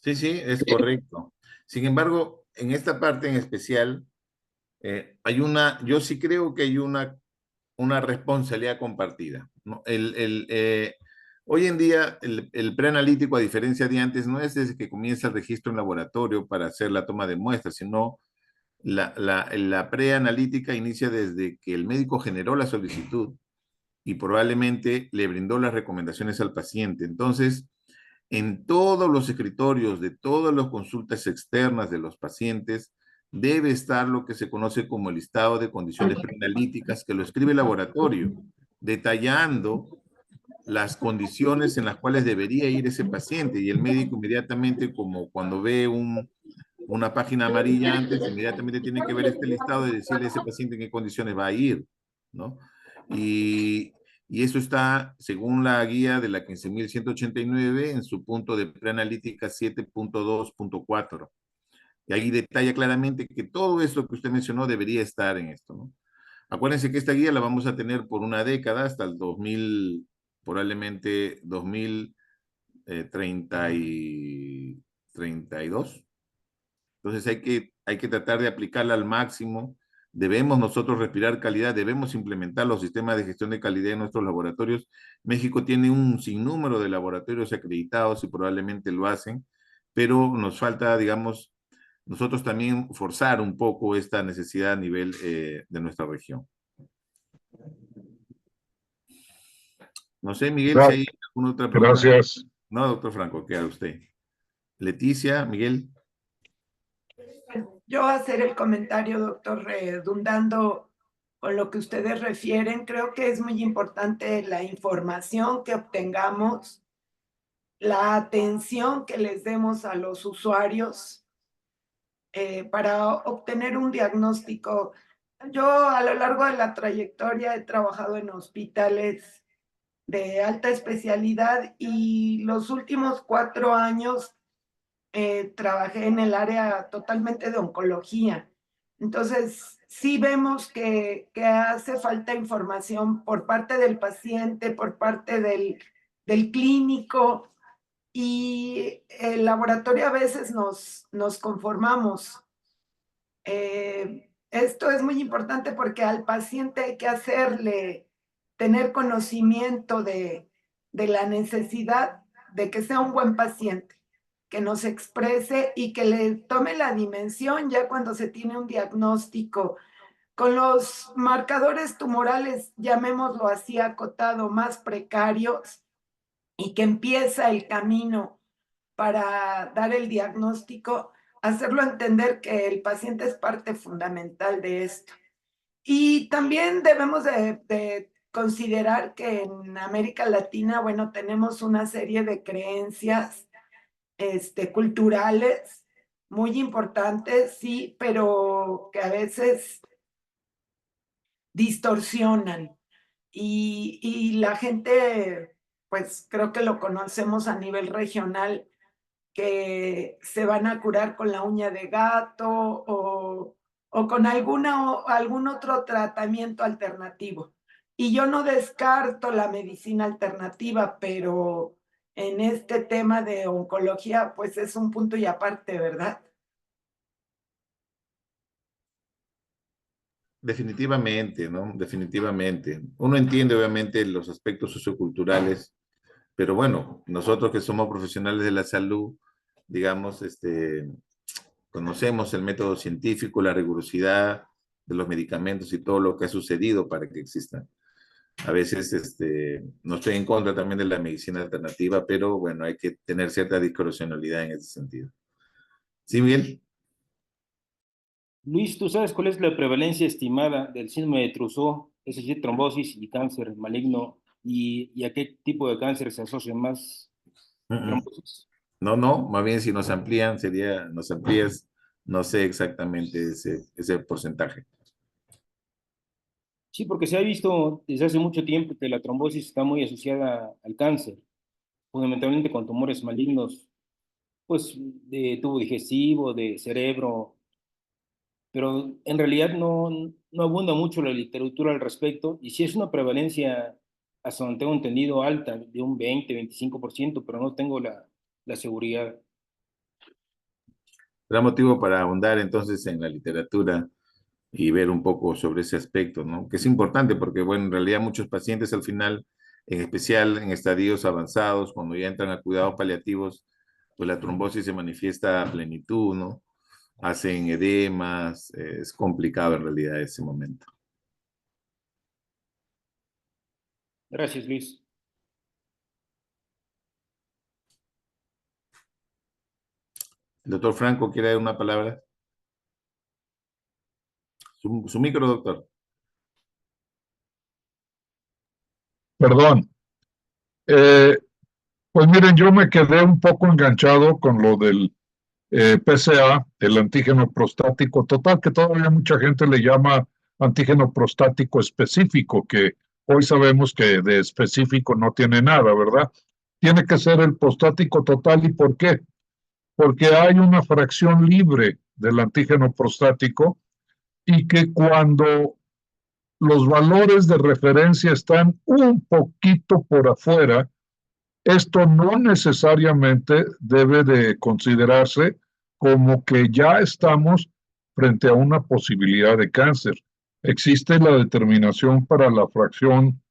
Sí, sí, es correcto. Sin embargo, en esta parte en especial, yo sí creo que hay una responsabilidad compartida, ¿no? Hoy en día, el preanalítico, a diferencia de antes, no es desde que comienza el registro en laboratorio para hacer la toma de muestras, sino la preanalítica inicia desde que el médico generó la solicitud y probablemente le brindó las recomendaciones al paciente. Entonces, en todos los escritorios de todas las consultas externas de los pacientes, debe estar lo que se conoce como el listado de condiciones preanalíticas que lo escribe el laboratorio, detallando las condiciones en las cuales debería ir ese paciente y el médico inmediatamente, como cuando ve una página amarilla antes, inmediatamente tiene que ver este listado y decirle a ese paciente en qué condiciones va a ir, ¿no? Y, y eso está, según la guía de la 15.189, en su punto de preanalítica 7.2.4. Y ahí detalla claramente que todo eso que usted mencionó debería estar en esto, ¿no? Acuérdense que esta guía la vamos a tener por una década hasta el 2000, probablemente 2032. Entonces hay que tratar de aplicarla al máximo. Debemos nosotros respirar calidad, debemos implementar los sistemas de gestión de calidad en nuestros laboratorios. México tiene un sinnúmero de laboratorios acreditados y probablemente lo hacen, pero nos falta, digamos, nosotros también forzar un poco esta necesidad a nivel de nuestra región. No sé, Miguel, si hay alguna otra pregunta. Gracias. No, doctor Franco, ¿qué haga usted? Leticia, Miguel. Yo hacer el comentario, doctor, redundando con lo que ustedes refieren, creo que es muy importante la información que obtengamos, la atención que les demos a los usuarios para obtener un diagnóstico. Yo a lo largo de la trayectoria he trabajado en hospitales de alta especialidad y los últimos 4 años trabajé en el área totalmente de oncología. Entonces, sí vemos que hace falta información por parte del paciente, por parte del clínico, y el laboratorio a veces nos conformamos. Esto es muy importante porque al paciente hay que hacerle tener conocimiento de la necesidad de que sea un buen paciente, que nos exprese y que le tome la dimensión ya cuando se tiene un diagnóstico. Con los marcadores tumorales, llamémoslo así, acotado, más precarios, y que empieza el camino para dar el diagnóstico, hacerlo entender que el paciente es parte fundamental de esto. Y también debemos de considerar que en América Latina, bueno, tenemos una serie de creencias culturales muy importantes, sí, pero que a veces distorsionan. Y la gente, pues creo que lo conocemos a nivel regional, que se van a curar con la uña de gato o con algún otro tratamiento alternativo. Y yo no descarto la medicina alternativa, pero en este tema de oncología, pues es un punto y aparte, ¿verdad? Definitivamente, ¿no? Definitivamente. Uno entiende obviamente los aspectos socioculturales, pero bueno, nosotros que somos profesionales de la salud, digamos, conocemos el método científico, la rigurosidad de los medicamentos y todo lo que ha sucedido para que existan. A veces, no estoy en contra también de la medicina alternativa, pero bueno, hay que tener cierta discrecionalidad en ese sentido. ¿Sí, Miguel? Luis, ¿tú sabes cuál es la prevalencia estimada del síndrome de Trousseau, es decir, trombosis y cáncer maligno, y a qué tipo de cáncer se asocia más trombosis? No, no, más bien si nos amplían, nos amplías, no sé exactamente ese porcentaje. Sí, porque se ha visto desde hace mucho tiempo que la trombosis está muy asociada al cáncer, fundamentalmente con tumores malignos, pues de tubo digestivo, de cerebro, pero en realidad no abunda mucho la literatura al respecto, y sí es una prevalencia, hasta donde tengo entendido, alta, de un 20-25%, pero no tengo la seguridad. Será motivo para ahondar entonces en la literatura y ver un poco sobre ese aspecto, ¿no? Que es importante porque, bueno, en realidad muchos pacientes al final, en especial en estadios avanzados, cuando ya entran a cuidados paliativos, pues la trombosis se manifiesta a plenitud, ¿no? Hacen edemas, es complicado en realidad ese momento. Gracias, Luis. El doctor Franco, ¿quiere dar una palabra? Su micro, doctor. Perdón. Pues miren, yo me quedé un poco enganchado con lo del PSA, el antígeno prostático total, que todavía mucha gente le llama antígeno prostático específico, que hoy sabemos que de específico no tiene nada, ¿verdad? Tiene que ser el prostático total. ¿Y por qué? Porque hay una fracción libre del antígeno prostático y que cuando los valores de referencia están un poquito por afuera, esto no necesariamente debe de considerarse como que ya estamos frente a una posibilidad de cáncer. Existe la determinación para la fracción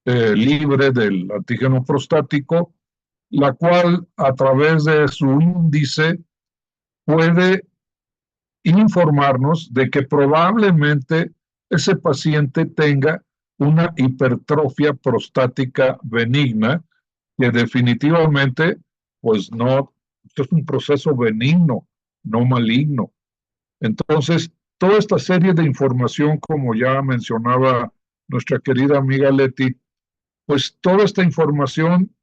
libre del antígeno prostático, la cual a través de su índice puede informarnos de que probablemente ese paciente tenga una hipertrofia prostática benigna, que definitivamente, pues no, esto es un proceso benigno, no maligno. Entonces, toda esta serie de información, como ya mencionaba nuestra querida amiga Leti, pues toda esta información,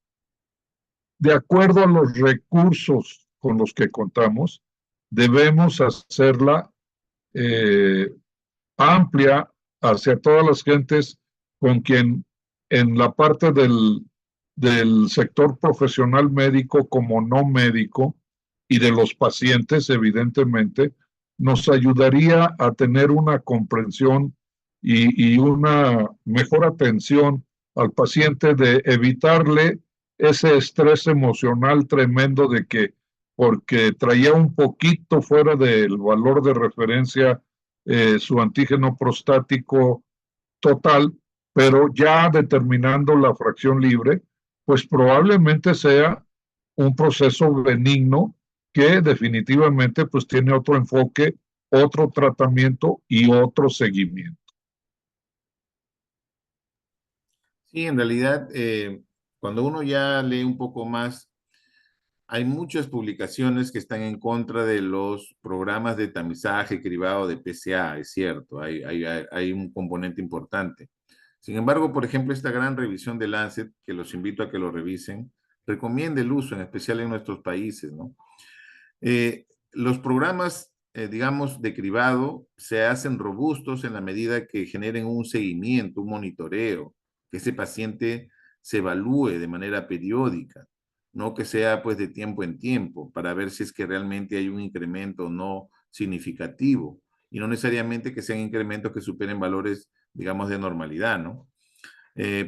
de acuerdo a los recursos con los que contamos, debemos hacerla amplia hacia todas las gentes con quien en la parte del sector profesional médico como no médico y de los pacientes, evidentemente, nos ayudaría a tener una comprensión y una mejor atención al paciente, de evitarle ese estrés emocional tremendo de que porque traía un poquito fuera del valor de referencia su antígeno prostático total, pero ya determinando la fracción libre, pues probablemente sea un proceso benigno que definitivamente pues tiene otro enfoque, otro tratamiento y otro seguimiento. Sí, en realidad, cuando uno ya lee un poco más, hay muchas publicaciones que están en contra de los programas de tamizaje cribado de PSA, es cierto, hay un componente importante. Sin embargo, por ejemplo, esta gran revisión de Lancet, que los invito a que lo revisen, recomienda el uso, en especial en nuestros países, ¿no? Los programas, digamos, de cribado se hacen robustos en la medida que generen un seguimiento, un monitoreo, que ese paciente se evalúe de manera periódica, no que sea pues de tiempo en tiempo, para ver si es que realmente hay un incremento no significativo, y no necesariamente que sean incrementos que superen valores, digamos, de normalidad, ¿no?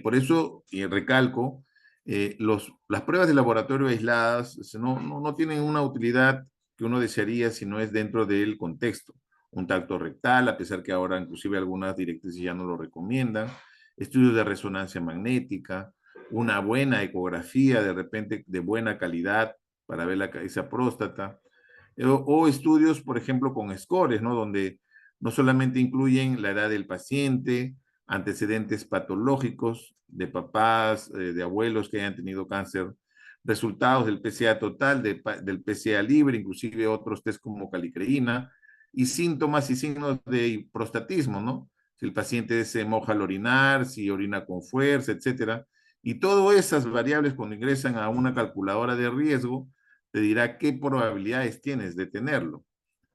Por eso, y recalco, las pruebas de laboratorio aisladas no tienen una utilidad que uno desearía si no es dentro del contexto. Un tacto rectal, a pesar que ahora inclusive algunas directrices ya no lo recomiendan, estudios de resonancia magnética, una buena ecografía de repente de buena calidad para ver esa próstata, o estudios, por ejemplo, con scores, ¿no? Donde no solamente incluyen la edad del paciente, antecedentes patológicos de papás, de abuelos que hayan tenido cáncer, resultados del PSA total, del PSA libre, inclusive otros test como calicreína, y síntomas y signos de prostatismo, ¿no? Si el paciente se moja al orinar, si orina con fuerza, etcétera. Y todas esas variables, cuando ingresan a una calculadora de riesgo, te dirá qué probabilidades tienes de tenerlo,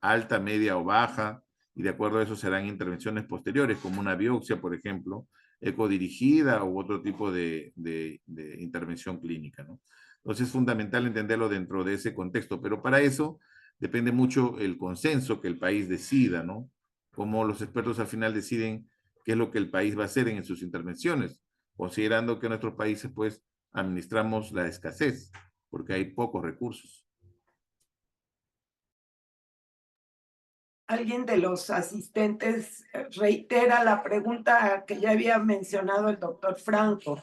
alta, media o baja, y de acuerdo a eso serán intervenciones posteriores, como una biopsia, por ejemplo, ecodirigida u otro tipo de intervención clínica, ¿no? Entonces es fundamental entenderlo dentro de ese contexto, pero para eso depende mucho el consenso que el país decida, ¿no? Cómo los expertos al final deciden qué es lo que el país va a hacer en sus intervenciones, considerando que en nuestros países, pues, administramos la escasez, porque hay pocos recursos. Alguien de los asistentes reitera la pregunta que ya había mencionado el doctor Franco.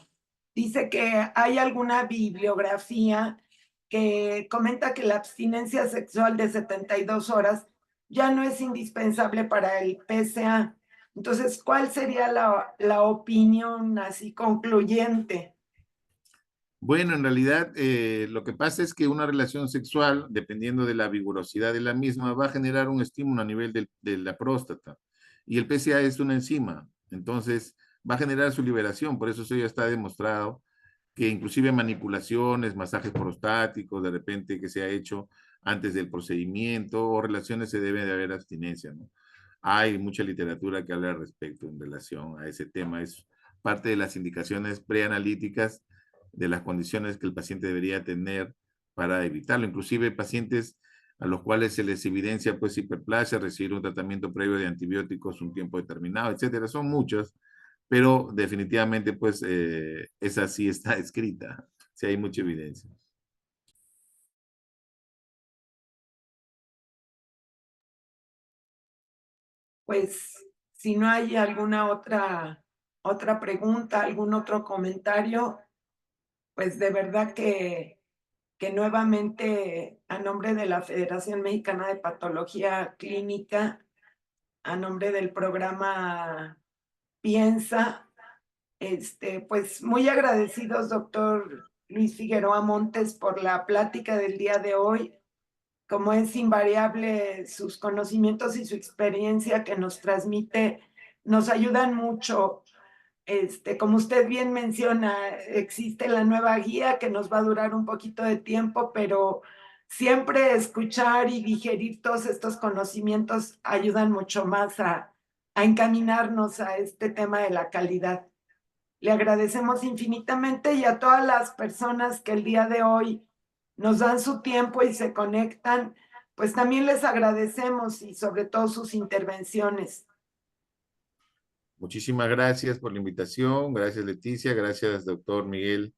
Dice que hay alguna bibliografía que comenta que la abstinencia sexual de 72 horas ya no es indispensable para el PSA. Entonces, ¿cuál sería la opinión así concluyente? Bueno, en realidad lo que pasa es que una relación sexual, dependiendo de la vigorosidad de la misma, va a generar un estímulo a nivel de la próstata. Y el PSA es una enzima, entonces va a generar su liberación. Por eso ya está demostrado que inclusive manipulaciones, masajes prostáticos, de repente que se ha hecho antes del procedimiento o relaciones se debe de haber abstinencia, ¿no? Hay mucha literatura que habla al respecto en relación a ese tema. Es parte de las indicaciones preanalíticas de las condiciones que el paciente debería tener para evitarlo. Inclusive pacientes a los cuales se les evidencia pues hiperplasia, recibir un tratamiento previo de antibióticos un tiempo determinado, etcétera. Son muchas, pero definitivamente pues esa sí está escrita, sí hay mucha evidencia. Pues si no hay alguna otra pregunta, algún otro comentario, pues de verdad que que nuevamente, a nombre de la Federación Mexicana de Patología Clínica, a nombre del programa Piensa, pues muy agradecidos, doctor Luis Figueroa Montes, por la plática del día de hoy. Como es invariable, sus conocimientos y su experiencia que nos transmite nos ayudan mucho. Como usted bien menciona, existe la nueva guía que nos va a durar un poquito de tiempo, pero siempre escuchar y digerir todos estos conocimientos ayudan mucho más a encaminarnos a este tema de la calidad. Le agradecemos infinitamente y a todas las personas que el día de hoy nos dan su tiempo y se conectan, pues también les agradecemos y sobre todo sus intervenciones. Muchísimas gracias por la invitación. Gracias, Leticia. Gracias, doctor Miguel.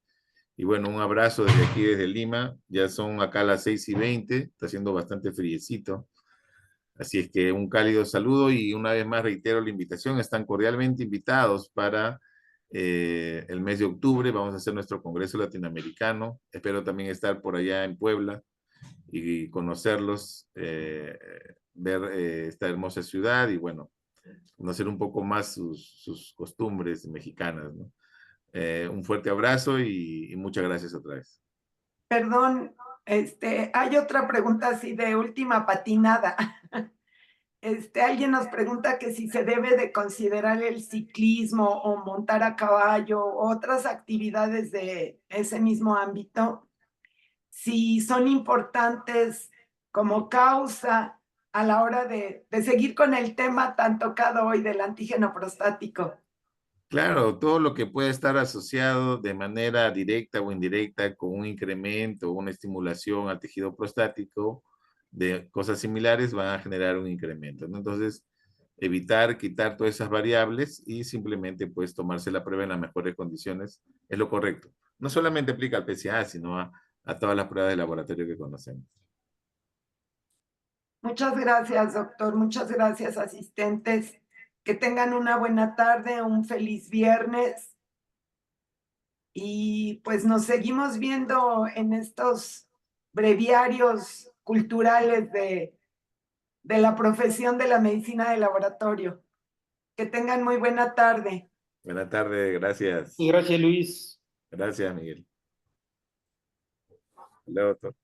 Y bueno, un abrazo desde aquí, desde Lima. Ya son acá las 6:20. Está haciendo bastante friecito. Así es que un cálido saludo y una vez más reitero la invitación. Están cordialmente invitados para el mes de octubre. Vamos a hacer nuestro Congreso Latinoamericano. Espero también estar por allá en Puebla y conocerlos, ver esta hermosa ciudad y bueno, conocer un poco más sus costumbres mexicanas, ¿no? Un fuerte abrazo y muchas gracias otra vez. Perdón, hay otra pregunta así de última patinada. Alguien nos pregunta que si se debe de considerar el ciclismo o montar a caballo o otras actividades de ese mismo ámbito, si son importantes como causa a la hora de seguir con el tema tan tocado hoy del antígeno prostático. Claro, todo lo que puede estar asociado de manera directa o indirecta con un incremento, una estimulación al tejido prostático de cosas similares van a generar un incremento, ¿no? Entonces, evitar, quitar todas esas variables y simplemente pues tomarse la prueba en las mejores condiciones es lo correcto. No solamente aplica al PSA, sino a todas las pruebas de laboratorio que conocemos. Muchas gracias, doctor. Muchas gracias, asistentes. Que tengan una buena tarde, un feliz viernes. Y pues nos seguimos viendo en estos breviarios culturales de la profesión de la medicina de laboratorio. Que tengan muy buena tarde. Buenas tardes, gracias. Y gracias, Luis. Gracias, Miguel. Hasta luego, doctor.